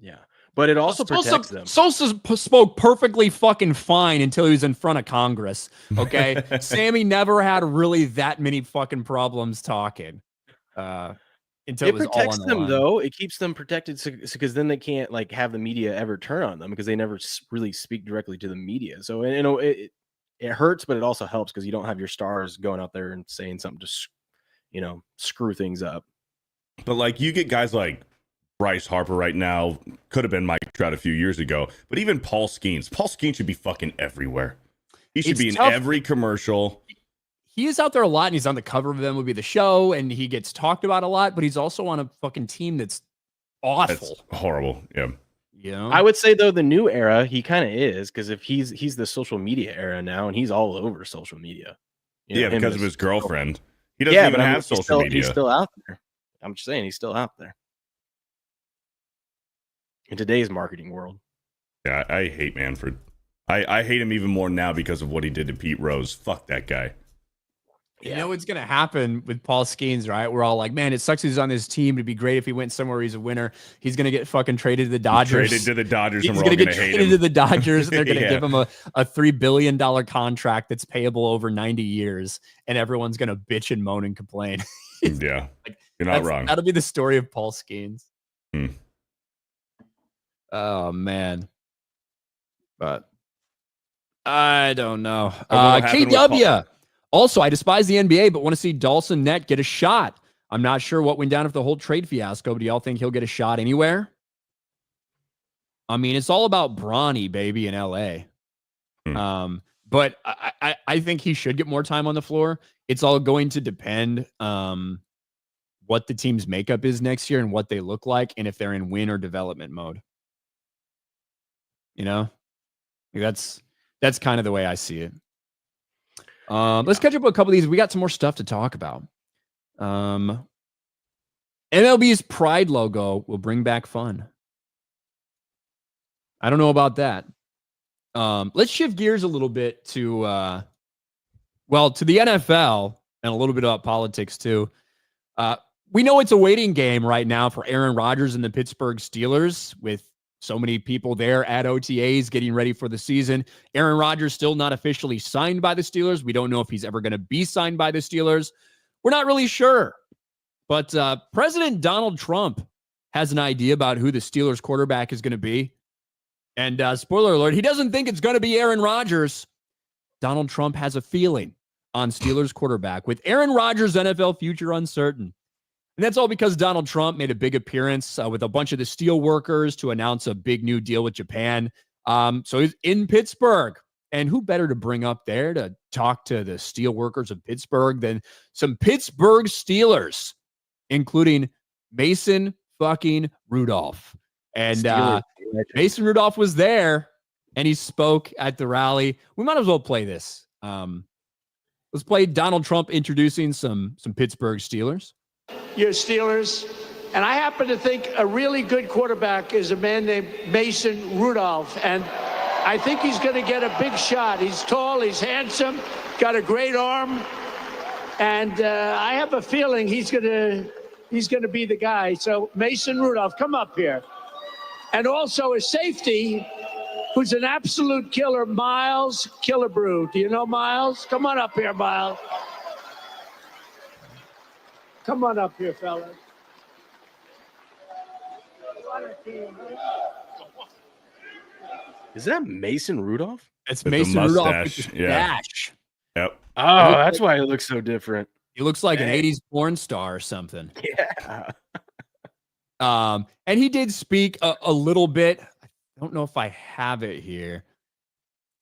Yeah. But it also protects them. Sosa spoke perfectly fucking fine until he was in front of Congress. Okay. Sammy never had really that many fucking problems talking. Until it protects them, though. It keeps them protected because then they can't like have the media ever turn on them because they never really speak directly to the media. So it hurts, but it also helps because you don't have your stars going out there and saying something to screw things up. But like you get guys like Bryce Harper right now, could have been Mike Trout a few years ago, but even Paul Skeens. Paul Skeens should be fucking everywhere. He should be in every commercial. He is out there a lot, and he's on the cover of MLB The Show, and he gets talked about a lot, but he's also on a fucking team that's awful. That's horrible. Yeah. I would say, though, the new era, he kind of is, because if he's the social media era now, and he's all over social media. Because of his girlfriend. He doesn't even have social media. He's still out there. I'm just saying, he's still out there. In today's marketing world. Yeah, I hate Manfred. I hate him even more now because of what he did to Pete Rose. Fuck that guy. You know what's going to happen with Paul Skeens, right? We're all like, man, it sucks he's on this team. It'd be great if he went somewhere where he's a winner. He's going to get fucking traded to the Dodgers. He's going to get traded to the Dodgers. And they're going to give him a $3 billion contract that's payable over 90 years. And everyone's going to bitch and moan and complain. Yeah. You're not wrong. That'll be the story of Paul Skeens. Oh, man. But I don't know. KW. Also, I despise the NBA, but want to see Dawson Nett get a shot. I'm not sure what went down with the whole trade fiasco, but do y'all think he'll get a shot anywhere? I mean, it's all about Bronny, baby, in LA. But I think he should get more time on the floor. It's all going to depend what the team's makeup is next year and what they look like, and if they're in win or development mode. That's kind of the way I see it. Let's catch up with a couple of these. We got some more stuff to talk about. MLB's Pride logo will bring back fun. I don't know about that. Let's shift gears a little bit to the NFL and a little bit about politics too. We know it's a waiting game right now for Aaron Rodgers and the Pittsburgh Steelers, with so many people there at OTAs getting ready for the season. Aaron Rodgers still not officially signed by the Steelers. We don't know if he's ever going to be signed by the Steelers. We're not really sure. But President Donald Trump has an idea about who the Steelers quarterback is going to be. And spoiler alert, he doesn't think it's going to be Aaron Rodgers. Donald Trump has a feeling on Steelers quarterback, with Aaron Rodgers' NFL future uncertain. And that's all because Donald Trump made a big appearance with a bunch of the steel workers to announce a big new deal with Japan. So he's in Pittsburgh. And who better to bring up there to talk to the steel workers of Pittsburgh than some Pittsburgh Steelers, including Mason fucking Rudolph. And Mason Rudolph was there, and he spoke at the rally. We might as well play this. Let's play Donald Trump introducing some Pittsburgh Steelers. Your Steelers, and I happen to think a really good quarterback is a man named Mason Rudolph, and I think he's going to get a big shot. He's tall, he's handsome, got a great arm, and I have a feeling he's going to be the guy. So Mason Rudolph, come up here. And also a safety who's an absolute killer, Miles Killebrew. Do you know Miles? Come on up here, Miles. Come on up here, fellas. Is that Mason Rudolph? It's Mason Rudolph with the stash. Yep. Oh, that's why he looks so different. He looks like an 80s porn star or something. Yeah. And he did speak a little bit. I don't know if I have it here.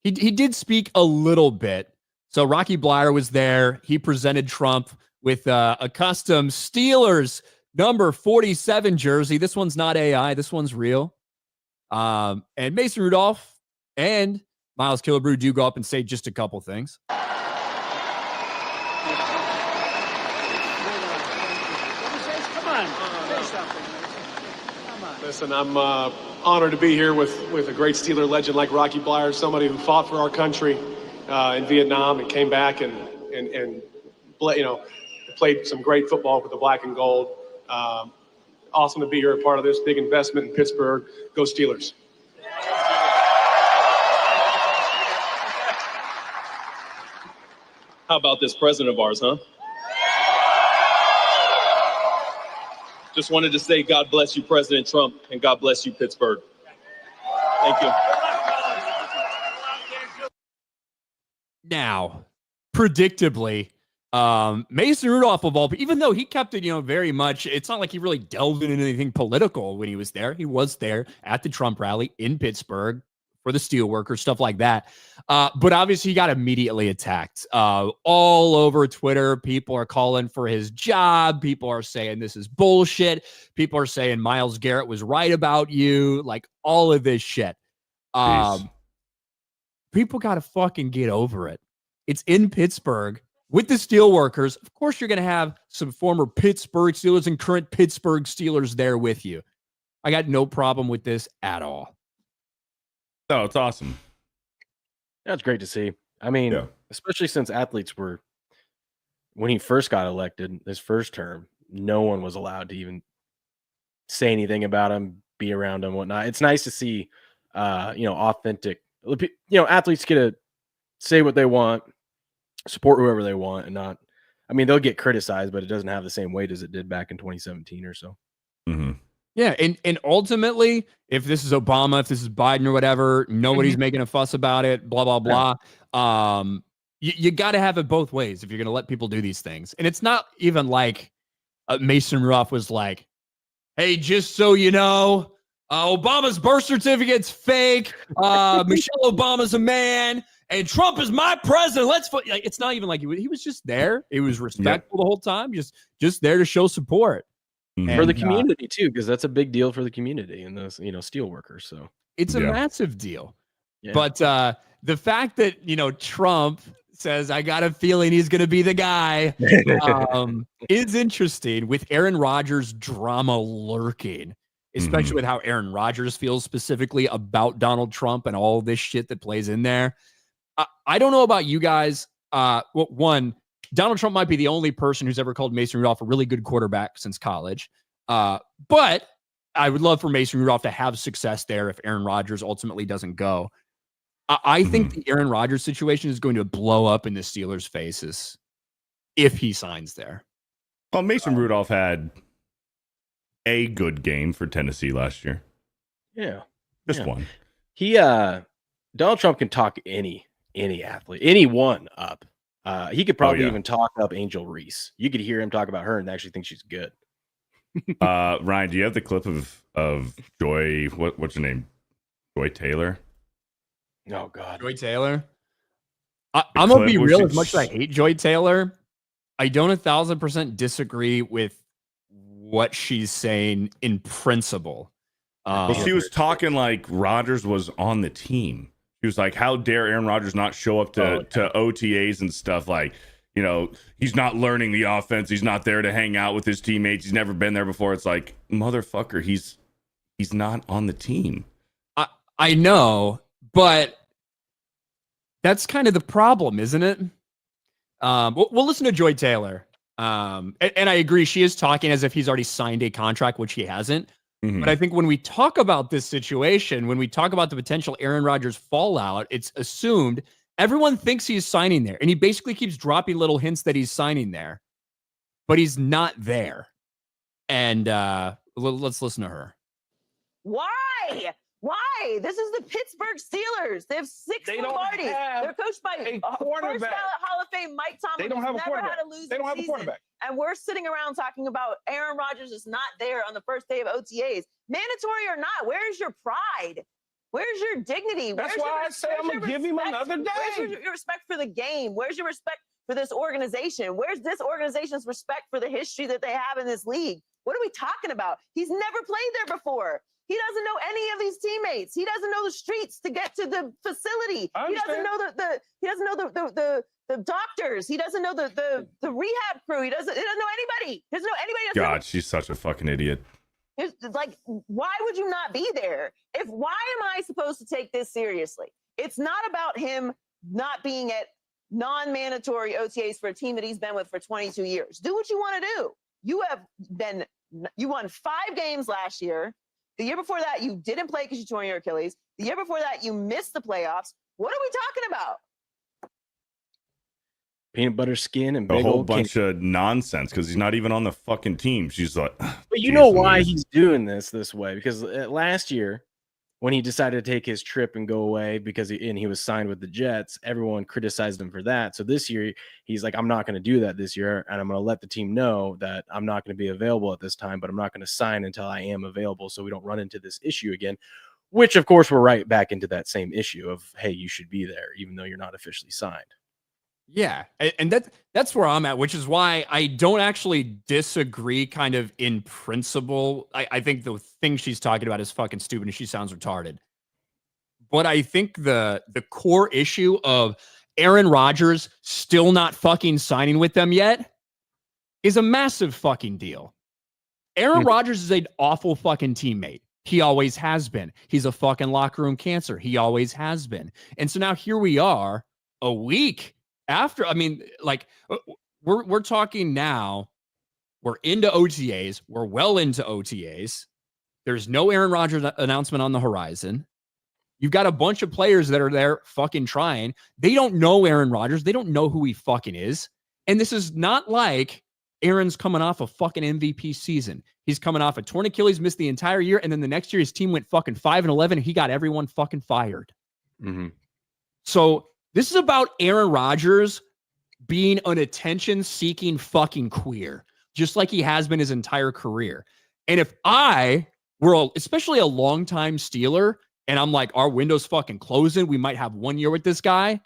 He did speak a little bit. So Rocky Bleier was there. He presented Trump with a custom Steelers number 47 jersey. This one's not AI. This one's real. And Mason Rudolph and Miles Killebrew do go up and say just a couple things. Listen, I'm honored to be here with a great Steeler legend like Rocky Bleier, somebody who fought for our country in Vietnam and came back and played some great football with the black and gold. Awesome to be here, a part of this big investment in Pittsburgh. Go Steelers. How about this president of ours, huh? Just wanted to say God bless you, President Trump, and God bless you, Pittsburgh. Thank you. Now, predictably, Mason Rudolph of all, even though he kept it, very much, it's not like he really delved into anything political when he was there. He was there at the Trump rally in Pittsburgh for the steelworkers, stuff like that. But obviously he got immediately attacked all over Twitter. People are calling for his job. People are saying this is bullshit. People are saying Myles Garrett was right about you. Like all of this shit. People got to fucking get over it. It's in Pittsburgh with the steelworkers. Of course, you're going to have some former Pittsburgh Steelers and current Pittsburgh Steelers there with you. I got no problem with this at all. Oh, it's awesome. That's great to see. I mean, especially since athletes were, when he first got elected, his first term, no one was allowed to even say anything about him, be around him, whatnot. It's nice to see, authentic, athletes get to say what they want, support whoever they want, and not, I mean, they'll get criticized, but it doesn't have the same weight as it did back in 2017 or so. Mm-hmm. Yeah, and ultimately, if this is Obama, if this is Biden or whatever, nobody's making a fuss about it, blah, blah, blah. You got to have it both ways if you're going to let people do these things. And it's not even like Mason Rudolph was like, hey, just so you know, Obama's birth certificate's fake. Michelle Obama's a man. And Trump is my president. It's not even like he was just there. It was respectful the whole time, just there to show support. For the community too, because that's a big deal for the community and those, steel workers. So it's a massive deal. Yeah. But the fact that, Trump says, I got a feeling he's going to be the guy is interesting with Aaron Rodgers drama lurking, especially with how Aaron Rodgers feels specifically about Donald Trump and all this shit that plays in there. I don't know about you guys. One, Donald Trump might be the only person who's ever called Mason Rudolph a really good quarterback since college. But I would love for Mason Rudolph to have success there if Aaron Rodgers ultimately doesn't go. I think the Aaron Rodgers situation is going to blow up in the Steelers' faces if he signs there. Well, Mason Rudolph had a good game for Tennessee last year. Yeah. Just one. Donald Trump can talk any athlete, anyone up. He could probably even talk up Angel Reese. You could hear him talk about her and actually think she's good. Ryan, do you have the clip of Joy? What's her name? Joy Taylor. Oh God, Joy Taylor. I'm gonna be real. As much as I hate Joy Taylor, I don't 1,000% disagree with what she's saying in principle. Well, she was talking like Rodgers was on the team. He was like, how dare Aaron Rodgers not show up to OTAs and stuff? Like, he's not learning the offense. He's not there to hang out with his teammates. He's never been there before. It's like, motherfucker, he's not on the team. I know, but that's kind of the problem, isn't it? We'll listen to Joy Taylor. And I agree. She is talking as if he's already signed a contract, which he hasn't. But I think when we talk about this situation, when we talk about the potential Aaron Rodgers fallout, it's assumed everyone thinks he's signing there. And he basically keeps dropping little hints that he's signing there, but he's not there. And let's listen to her. Why? This is the Pittsburgh Steelers. They have six Lombardies. They're coached by first ballot Hall of Fame Mike Tomlin. They don't have a quarterback. They don't have a quarterback. And we're sitting around talking about Aaron Rodgers is not there on the first day of OTAs. Mandatory or not, where's your pride? Where's your dignity? That's why I say I'm going to give him another day. Where's your respect for the game? Where's your respect for this organization? Where's this organization's respect for the history that they have in this league? What are we talking about? He's never played there before. He doesn't know any of these teammates. He doesn't know the streets to get to the facility. He doesn't know the doctors. He doesn't know the rehab crew. He doesn't know anybody. He doesn't know anybody. God, she's such a fucking idiot. It's like, why would you not be there? Why am I supposed to take this seriously? It's not about him not being at non-mandatory OTAs for a team that he's been with for 22 years. Do what you want to do. You won 5 games last year. The year before that, you didn't play because you tore your Achilles. The year before that, you missed the playoffs. What are we talking about? Peanut butter skin and a big whole old bunch of nonsense because he's not even on the fucking team. She's like, but you know why he's doing this way? Because last year, when he decided to take his trip and go away because he was signed with the Jets, everyone criticized him for that. So this year, he's like, I'm not going to do that this year, and I'm going to let the team know that I'm not going to be available at this time, but I'm not going to sign until I am available so we don't run into this issue again, which, of course, we're right back into that same issue of, hey, you should be there, even though you're not officially signed. Yeah, and that's where I'm at, which is why I don't actually disagree kind of in principle. I think the thing she's talking about is fucking stupid and she sounds retarded. But I think the core issue of Aaron Rodgers still not fucking signing with them yet is a massive fucking deal. Aaron Rodgers is an awful fucking teammate. He always has been. He's a fucking locker room cancer. He always has been. And so now here we are a week after, I mean, like we're talking now, we're into OTAs. We're well into OTAs. There's no Aaron Rodgers announcement on the horizon. You've got a bunch of players that are there fucking trying. They don't know Aaron Rodgers. They don't know who he fucking is. And this is not like Aaron's coming off a fucking MVP season. He's coming off a torn Achilles, missed the entire year. And then the next year, his team went fucking 5-11 and he got everyone fucking fired. Mm-hmm. So this is about Aaron Rodgers being an attention-seeking fucking queer, just like he has been his entire career. And if I were, especially a longtime Steeler, and I'm like, our window's fucking closing, we might have 1 year with this guy,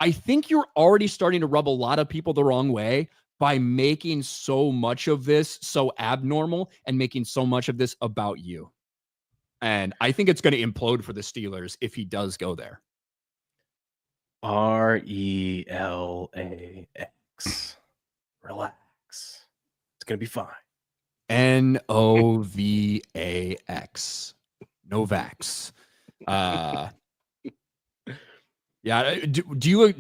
I think you're already starting to rub a lot of people the wrong way by making so much of this so abnormal and making so much of this about you. And I think it's going to implode for the Steelers if he does go there. RELAX. Relax. It's going to be fine. NOVAX. Novax. Yeah. Do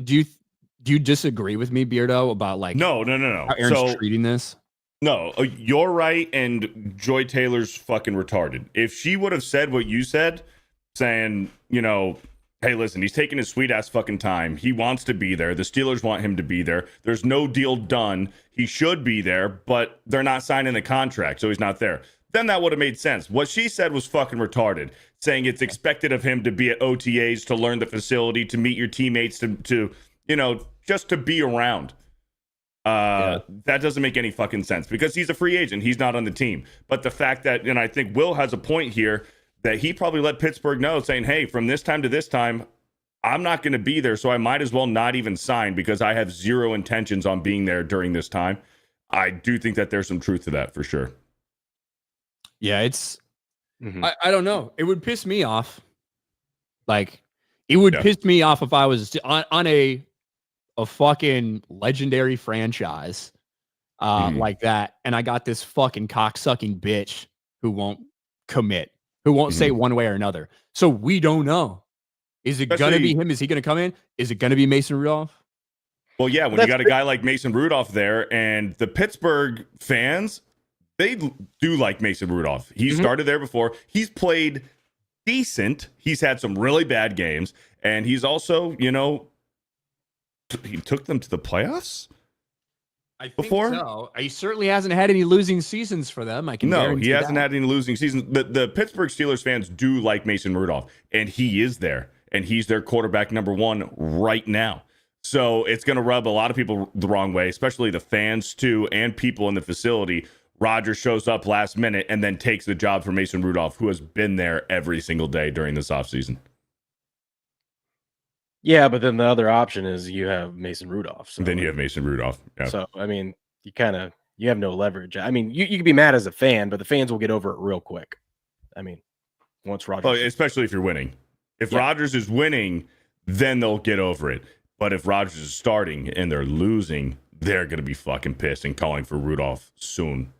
you disagree with me, Beardo, about like no how Aaron's treating this? No, you're right, and Joy Taylor's fucking retarded. If she would have said what you said, saying, hey, listen, he's taking his sweet-ass fucking time. He wants to be there. The Steelers want him to be there. There's no deal done. He should be there, but they're not signing the contract, so he's not there. Then that would have made sense. What she said was fucking retarded, saying it's expected of him to be at OTAs, to learn the facility, to meet your teammates, to just to be around. That doesn't make any fucking sense because he's a free agent. He's not on the team. But the fact that, and I think Will has a point here, that he probably let Pittsburgh know, saying, hey, from this time to this time, I'm not going to be there, so I might as well not even sign because I have zero intentions on being there during this time. I do think that there's some truth to that for sure. Yeah, it's, I don't know. It would piss me off. Like, it would piss me off if I was on a fucking legendary franchise like that, and I got this fucking cocksucking bitch who won't commit, who won't say one way or another. So we don't know. Is it going to be him? Is he going to come in? Is it going to be Mason Rudolph? Well, yeah, when you got a guy like Mason Rudolph there, and the Pittsburgh fans, they do like Mason Rudolph. He started there before. He's played decent. He's had some really bad games, and he's also, he took them to the playoffs. I think so. He certainly hasn't had any losing seasons for them. He hasn't had any losing seasons. The Pittsburgh Steelers fans do like Mason Rudolph, and he is there, and he's their quarterback number 1 right now. So it's going to rub a lot of people the wrong way, especially the fans too, and people in the facility Rodgers shows up last minute and then takes the job from Mason Rudolph, who has been there every single day during this offseason. Yeah, but then the other option is you have Mason Rudolph. So then you have Mason Rudolph. Yeah. So, I mean, you have no leverage. I mean, you can be mad as a fan, but the fans will get over it real quick. I mean, once Rodgers. Well, especially if you're winning. If Rodgers is winning, then they'll get over it. But if Rodgers is starting and they're losing, they're going to be fucking pissed and calling for Rudolph soon.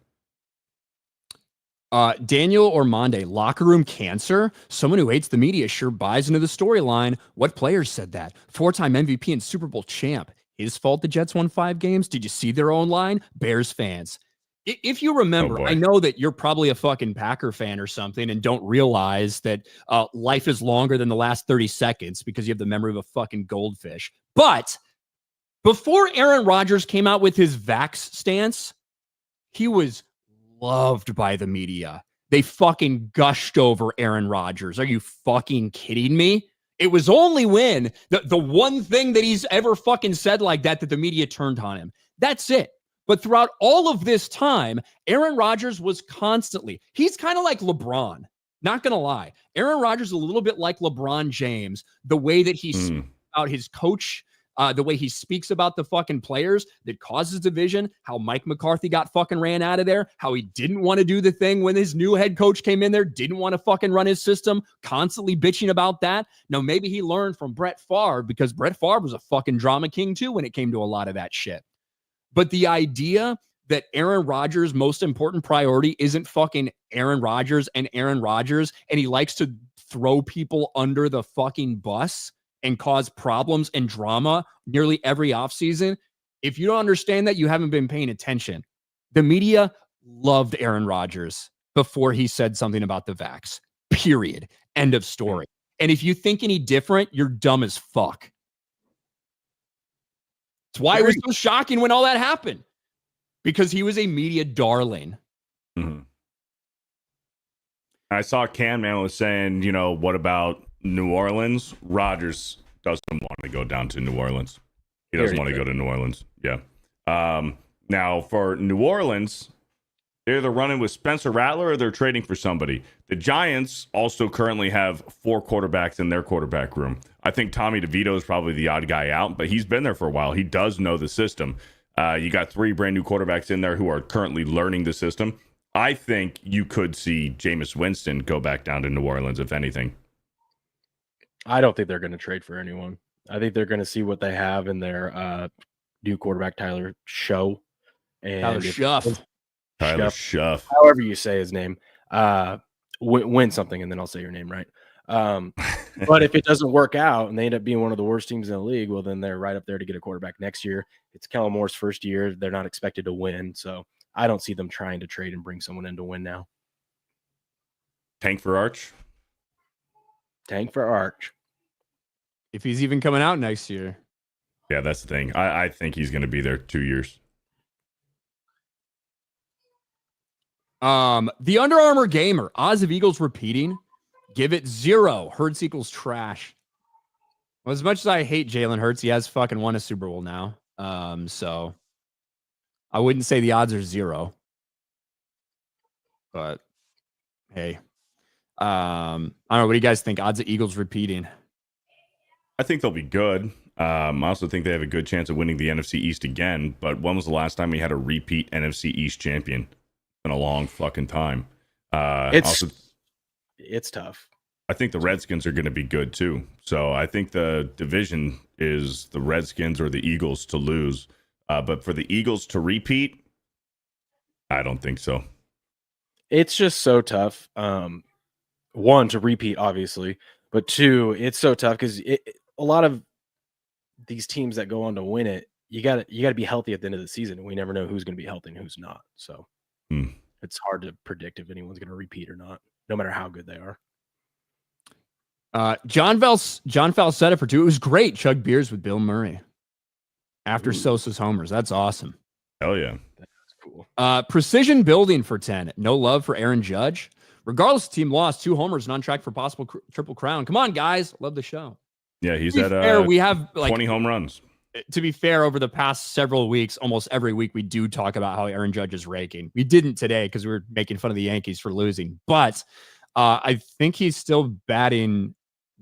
Daniel Ormonde, locker room cancer. Someone who hates the media sure buys into the storyline. What players said that? 4-time MVP and Super Bowl champ. His fault the Jets won 5 games? Did you see their own line? Bears fans. If you remember, I know that you're probably a fucking Packer fan or something and don't realize that life is longer than the last 30 seconds because you have the memory of a fucking goldfish. But before Aaron Rodgers came out with his vax stance, he was loved by the media. They fucking gushed over Aaron Rodgers. Are you fucking kidding me? It was only when the one thing that he's ever fucking said like that the media turned on him. That's it. But throughout all of this time, Aaron Rodgers was constantly, he's kind of like LeBron. Not going to lie. Aaron Rodgers is a little bit like LeBron James, the way that he speaks about his coach, the way he speaks about the fucking players that causes division, how Mike McCarthy got fucking ran out of there, how he didn't want to do the thing when his new head coach came in there, didn't want to fucking run his system, constantly bitching about that. Now, maybe he learned from Brett Favre because Brett Favre was a fucking drama king too when it came to a lot of that shit. But the idea that Aaron Rodgers' most important priority isn't fucking Aaron Rodgers, and he likes to throw people under the fucking bus and cause problems and drama nearly every offseason. If you don't understand that, you haven't been paying attention. The media loved Aaron Rodgers before he said something about the vax. Period. End of story. And if you think any different, you're dumb as fuck. It's why it was so shocking when all that happened. Because he was a media darling. Mm-hmm. I saw Cam Man was saying, what about New Orleans? Rodgers doesn't want to go down to New Orleans. He doesn't want to go to New Orleans. Yeah. Now, for New Orleans, they're either running with Spencer Rattler or they're trading for somebody. The Giants also currently have 4 quarterbacks in their quarterback room. I think Tommy DeVito is probably the odd guy out, but he's been there for a while. He does know the system. You got 3 brand new quarterbacks in there who are currently learning the system. I think you could see Jameis Winston go back down to New Orleans, if anything. I don't think they're going to trade for anyone. I think they're going to see what they have in their new quarterback, Tyler Schuff. Tyler Schuff. However you say his name. Win something, and then I'll say your name right. But if it doesn't work out and they end up being one of the worst teams in the league, well, then they're right up there to get a quarterback next year. It's Kellen Moore's first year. They're not expected to win. So I don't see them trying to trade and bring someone in to win now. Tank for Arch. If he's even coming out next year. Yeah, that's the thing. I think he's going to be there 2 years. The Under Armour Gamer, odds of Eagles repeating, give it 0. Hurts equals trash. Well, as much as I hate Jalen Hurts, he has fucking won a Super Bowl now. So I wouldn't say the odds are 0. But hey, I don't know. What do you guys think? Odds of Eagles repeating? I think they'll be good. I also think they have a good chance of winning the NFC East again. But when was the last time we had a repeat NFC East champion? In a long fucking time. It's tough. I think the Redskins are going to be good too. So I think the division is the Redskins or the Eagles to lose. But for the Eagles to repeat, I don't think so. It's just so tough. 1, to repeat, obviously, but 2, it's so tough because a lot of these teams that go on to win it, you got to be healthy at the end of the season, and we never know who's going to be healthy and who's not. So it's hard to predict if anyone's going to repeat or not, no matter how good they are. John Falsetta for 2. It was great. Chug beers with Bill Murray after Sosa's homers. That's awesome. Hell yeah. That's cool. Precision building for 10. No love for Aaron Judge. Regardless, the team lost 2 homers and on track for possible triple crown. Come on, guys. Love the show. Yeah, he's at we have like 20 home runs. to be fair, over the past several weeks, almost every week, we do talk about how Aaron Judge is raking. We didn't today because we were making fun of the Yankees for losing, but I think he's still batting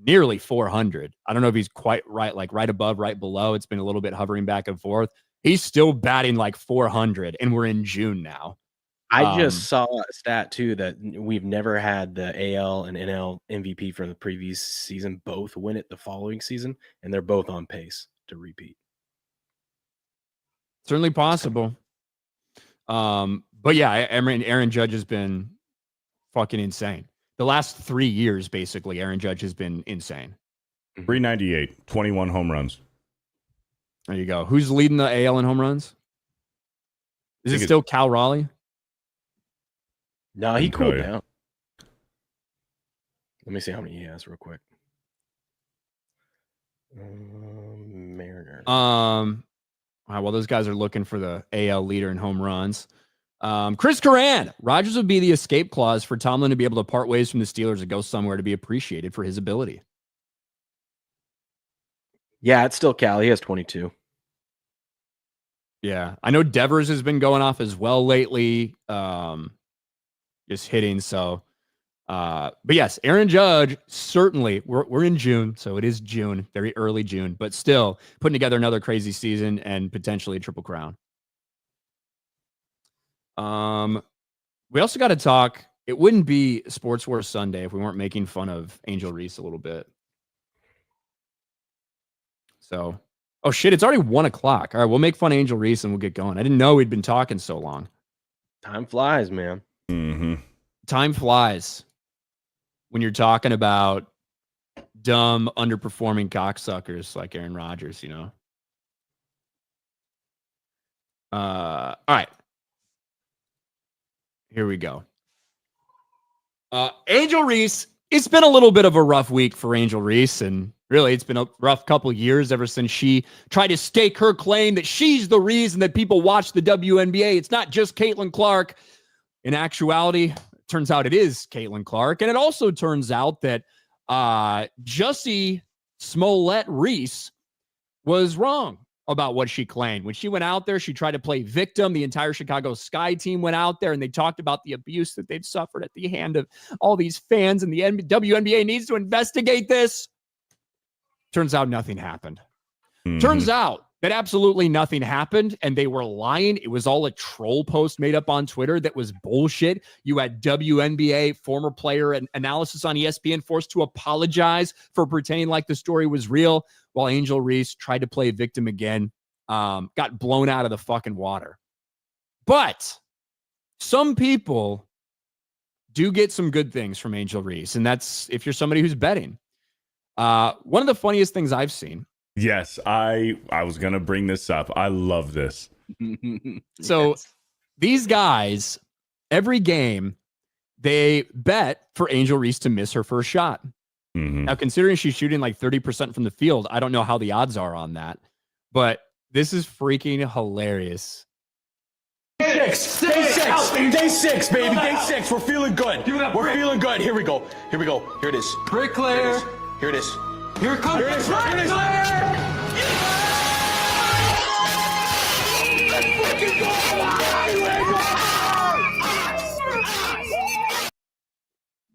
nearly 400. I don't know if he's quite right, like right above, right below. It's been a little bit hovering back and forth. He's still batting like 400, and we're in June now. I just saw a stat too that we've never had the AL and NL MVP from the previous season both win it the following season, and they're both on pace to repeat. Certainly possible. But yeah, I mean, Aaron Judge has been fucking insane. The last 3 years, basically, Aaron Judge has been insane. 398, 21 home runs. There you go. Who's leading the AL in home runs? Is it still Cal Raleigh? No, he cooled down. Let me see how many he has real quick. Mariners. Well, those guys are looking for the AL leader in home runs. Chris Corran. Rodgers would be the escape clause for Tomlin to be able to part ways from the Steelers and go somewhere to be appreciated for his ability. Yeah, it's still Cal. He has 22. Yeah, I know Devers has been going off as well lately. Just hitting. So, but yes, Aaron Judge, certainly we're in June. So it is June, very early June, but still putting together another crazy season and potentially a triple crown. We also got to talk. It wouldn't be Sports Wars Sunday if we weren't making fun of Angel Reese a little bit. So, oh shit, it's already 1 o'clock. All right, we'll make fun of Angel Reese and we'll get going. I didn't know we'd been talking so long. Time flies, man. Mm-hmm. Time flies when you're talking about dumb, underperforming cocksuckers like Aaron Rodgers, you know? All right. Here we go. Angel Reese, it's been a little bit of a rough week for Angel Reese, and really it's been a rough couple years ever since she tried to stake her claim that she's the reason that people watch the WNBA. It's not just Caitlin Clark. In actuality, it turns out it is Caitlin Clark, and it also turns out that Jussie Smollett Reese was wrong about what she claimed. When she went out there, she tried to play victim. The entire Chicago Sky team went out there and they talked about the abuse that they've suffered at the hand of all these fans, and the WNBA needs to investigate this. Turns out nothing happened. Mm-hmm. Turns out that absolutely nothing happened, and they were lying. It was all a troll post made up on Twitter that was bullshit. You had WNBA former player and analysis on ESPN forced to apologize for pretending like the story was real, while Angel Reese tried to play victim again, got blown out of the fucking water. But some people do get some good things from Angel Reese, and that's if you're somebody who's betting. One of the funniest things I've seen. Yes, I was going to bring this up. I love this. So these guys, every game, they bet for Angel Reese to miss her first shot. Mm-hmm. Now, considering she's shooting like 30% from the field, I don't know how the odds are on that, but this is freaking hilarious. Day six, baby. Day 6. We're feeling good. We're feeling good. Here we go. Here it is. Bricklayer. Here it is. Here it comes. Here it is.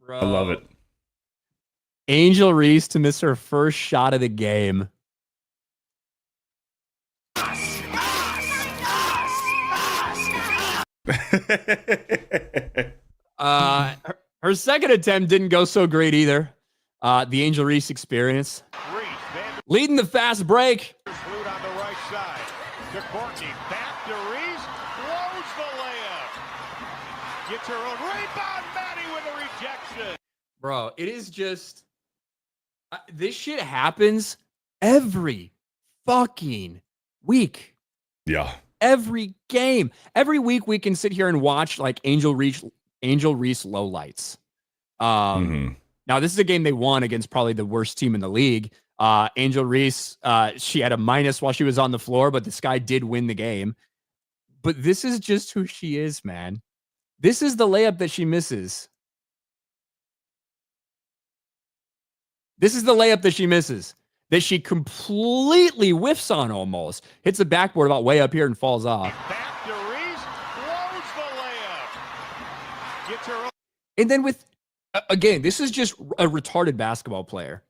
I love it. Angel Reese to miss her first shot of the game. Her second attempt didn't go so great either. The Angel Reese experience. Leading the fast break. On the right side to Courtney. Back to Reese. Blows the layup. Gets her own rebound. Maddie with a rejection. Bro, it is just... this shit happens every fucking week. Yeah. Every game. Every week we can sit here and watch like Angel Reese lowlights. Now, this is a game they won against probably the worst team in the league. Angel Reese, she had a minus while she was on the floor, but this guy did win the game. But this is just who she is, man. This is the layup that she misses. This is the layup that she misses. that she completely whiffs on almost. Hits the backboard about way up here and falls off. Back to Reese, blows the layup. Gets her. And then with, again, this is just a retarded basketball player.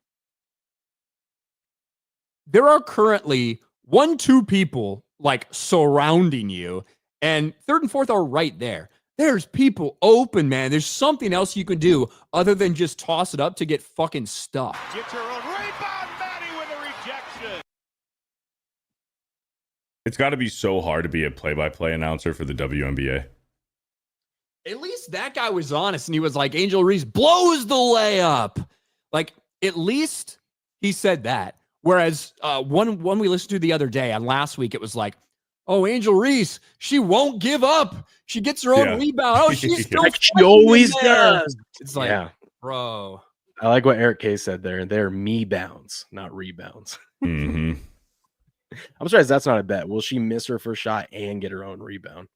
There are currently 1-2 people like surrounding you, and third and fourth are right there. There's people open, man. There's something else you can do other than just toss it up to get fucking stuck. Gets her own rebound, Maddie with a rejection. It's got to be so hard to be a play-by-play announcer for the WNBA. At least that guy was honest, and he was like, Angel Reese blows the layup. Like, at least he said that. Whereas one we listened to the other day, and last week it was like, oh, Angel Reese, she won't give up. She gets her own rebound. Oh, she's still like she always does. It's like, bro. I like what Eric K said there. They're me bounds, not rebounds. Mm-hmm. I'm surprised that's not a bet. Will she miss her first shot and get her own rebound?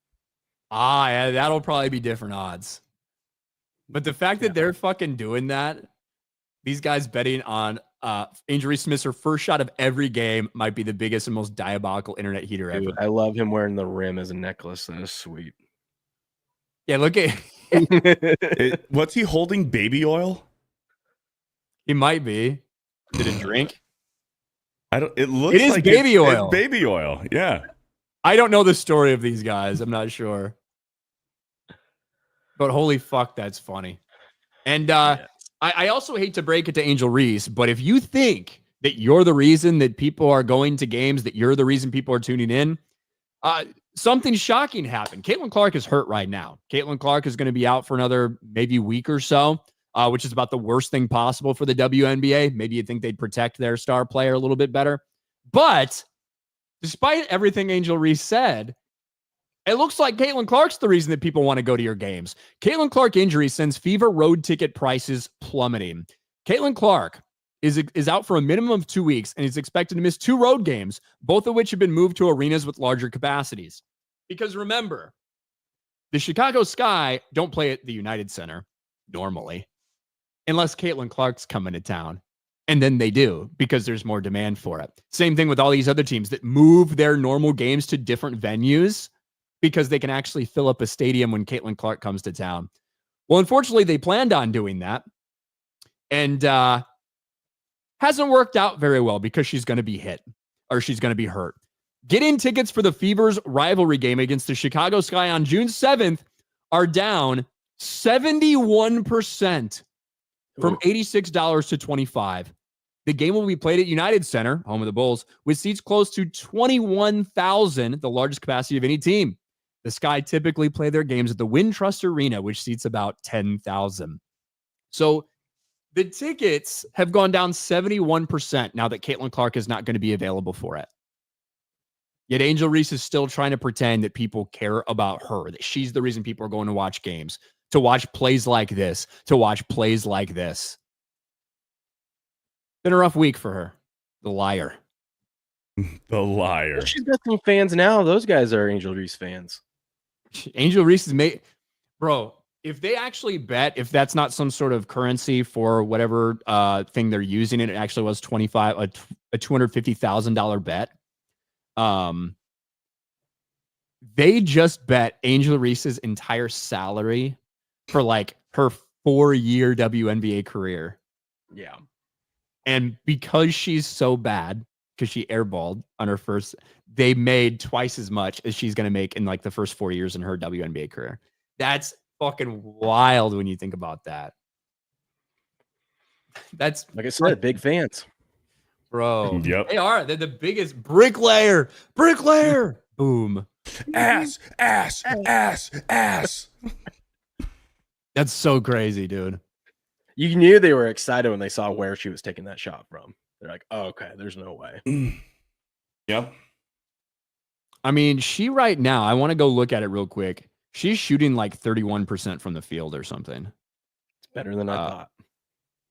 Yeah, that'll probably be different odds. But the fact that they're fucking doing that, these guys betting on Angel Reese miss her first shot of every game might be the biggest and most diabolical internet heater ever. Dude, I love him wearing the rim as a necklace. That is sweet. Yeah, look at what's he holding? Baby oil? He might be. Did it drink? It looks it is like baby oil. It's baby oil. Yeah. I don't know the story of these guys. I'm not sure. But holy fuck, that's funny. And I also hate to break it to Angel Reese, but if you think that you're the reason that people are going to games, that you're the reason people are tuning in, something shocking happened. Caitlin Clark is hurt right now. Caitlin Clark is going to be out for another maybe week or so, which is about the worst thing possible for the WNBA. Maybe you'd think they'd protect their star player a little bit better. But despite everything Angel Reese said, it looks like Caitlin Clark's the reason that people want to go to your games. Caitlin Clark injury sends Fever road ticket prices plummeting. Caitlin Clark is out for a minimum of 2 weeks and is expected to miss 2 road games, both of which have been moved to arenas with larger capacities. Because remember, the Chicago Sky don't play at the United Center normally, unless Caitlin Clark's coming to town. And then they do, because there's more demand for it. Same thing with all these other teams that move their normal games to different venues because they can actually fill up a stadium when Caitlin Clark comes to town. Well, unfortunately, they planned on doing that. And hasn't worked out very well because she's going to be hit, or she's going to be hurt. Getting tickets for the Fever's rivalry game against the Chicago Sky on June 7th are down 71% from $86 to $25. The game will be played at United Center, home of the Bulls, with seats close to 21,000, the largest capacity of any team. The Sky typically play their games at the Wintrust Arena, which seats about 10,000. So the tickets have gone down 71% now that Caitlin Clark is not going to be available for it. Yet Angel Reese is still trying to pretend that people care about her, that she's the reason people are going to watch games, to watch plays like this, to watch plays like this. Been a rough week for her. The liar. The liar. Well, she's got some fans now. Those guys are Angel Reese fans. Angel Reese is made, bro. If they actually bet, if that's not some sort of currency for whatever thing they're using, it actually was a $250,000 bet. They just bet Angel Reese's entire salary for like her 4-year WNBA career. Yeah. And because she's so bad, because she airballed on her first, they made twice as much as she's going to make in like the first 4 years in her WNBA career. That's fucking wild when you think about that. That's, like I said, big fans. Bro. Yep. They are. They're the biggest bricklayer. Bricklayer. Boom. Ass. That's so crazy, dude. You knew they were excited when they saw where she was taking that shot from. They're like, oh, okay, there's no way. Yep. I mean, she right now, I want to go look at it real quick. She's shooting like 31% from the field or something. It's better than I thought.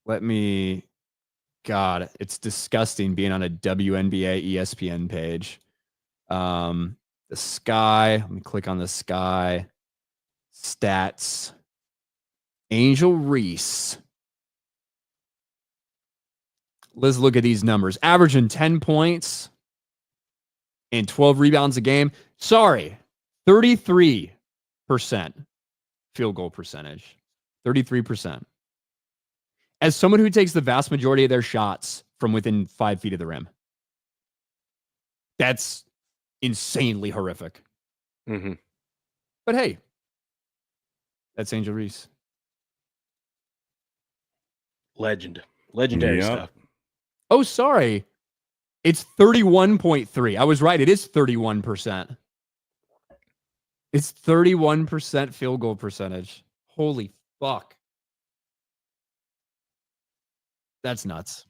Let me, God, it's disgusting being on a WNBA ESPN page. The Sky, let me click on the Sky. Stats. Angel Reese. let's look at these numbers. Averaging 10 points and 12 rebounds a game. Sorry, 33% field goal percentage. 33%. As someone who takes the vast majority of their shots from within 5 feet of the rim, that's insanely horrific. Mm-hmm. But hey, that's Angel Reese. Legendary stuff. Oh, sorry. It's 31.3. I was right. It is 31%. It's 31% field goal percentage. Holy fuck. That's nuts.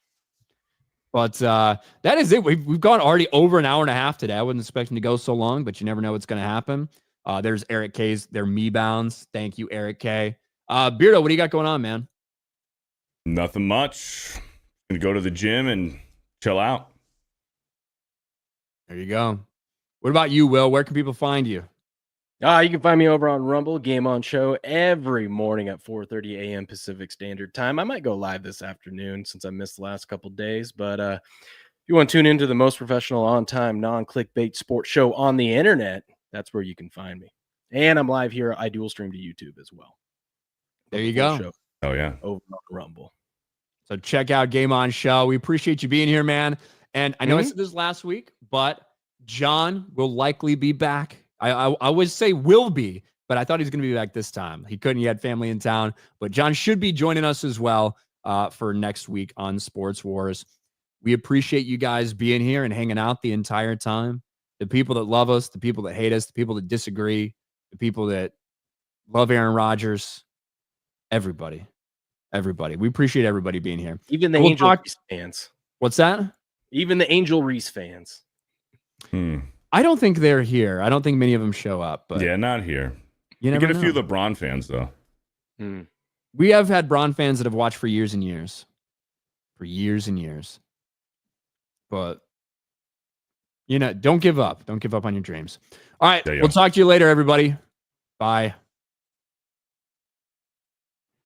But that is it. We've gone already over an hour and a half today. I wasn't expecting to go so long, but you never know what's going to happen. There's Eric K's. They're me bounds. Thank you, Eric K. Beardo, what do you got going on, man? Nothing much. Gonna go to the gym and chill out. There you go. What about you, Will? Where can people find you? You can find me over on Rumble, Game On Show, every morning at 4:30 a.m. Pacific Standard Time. I might go live this afternoon since I missed the last couple days. But if you want to tune into the most professional, on-time, non-clickbait sports show on the internet, that's where you can find me. And I'm live here. I dual stream to YouTube as well. There you go. Show oh, yeah. over on Rumble. So check out Game On Show. We appreciate you being here, man. And I know I said this last week, but John will likely be back. I would say will be, but I thought he was going to be back this time. He couldn't. He had family in town. But John should be joining us as well for next week on Sports Wars. We appreciate you guys being here and hanging out the entire time. The people that love us, the people that hate us, the people that disagree, the people that love Aaron Rodgers, everybody. We appreciate everybody being here. Even the Angel Reese fans. What's that? Even the Angel Reese fans. I don't think they're here. I don't think many of them show up. But yeah, not here. You get a know. few LeBron fans, though. We have had Bron fans that have watched for years and years. For years and years. But, don't give up. Don't give up on your dreams. All right. We'll talk to you later, everybody. Bye.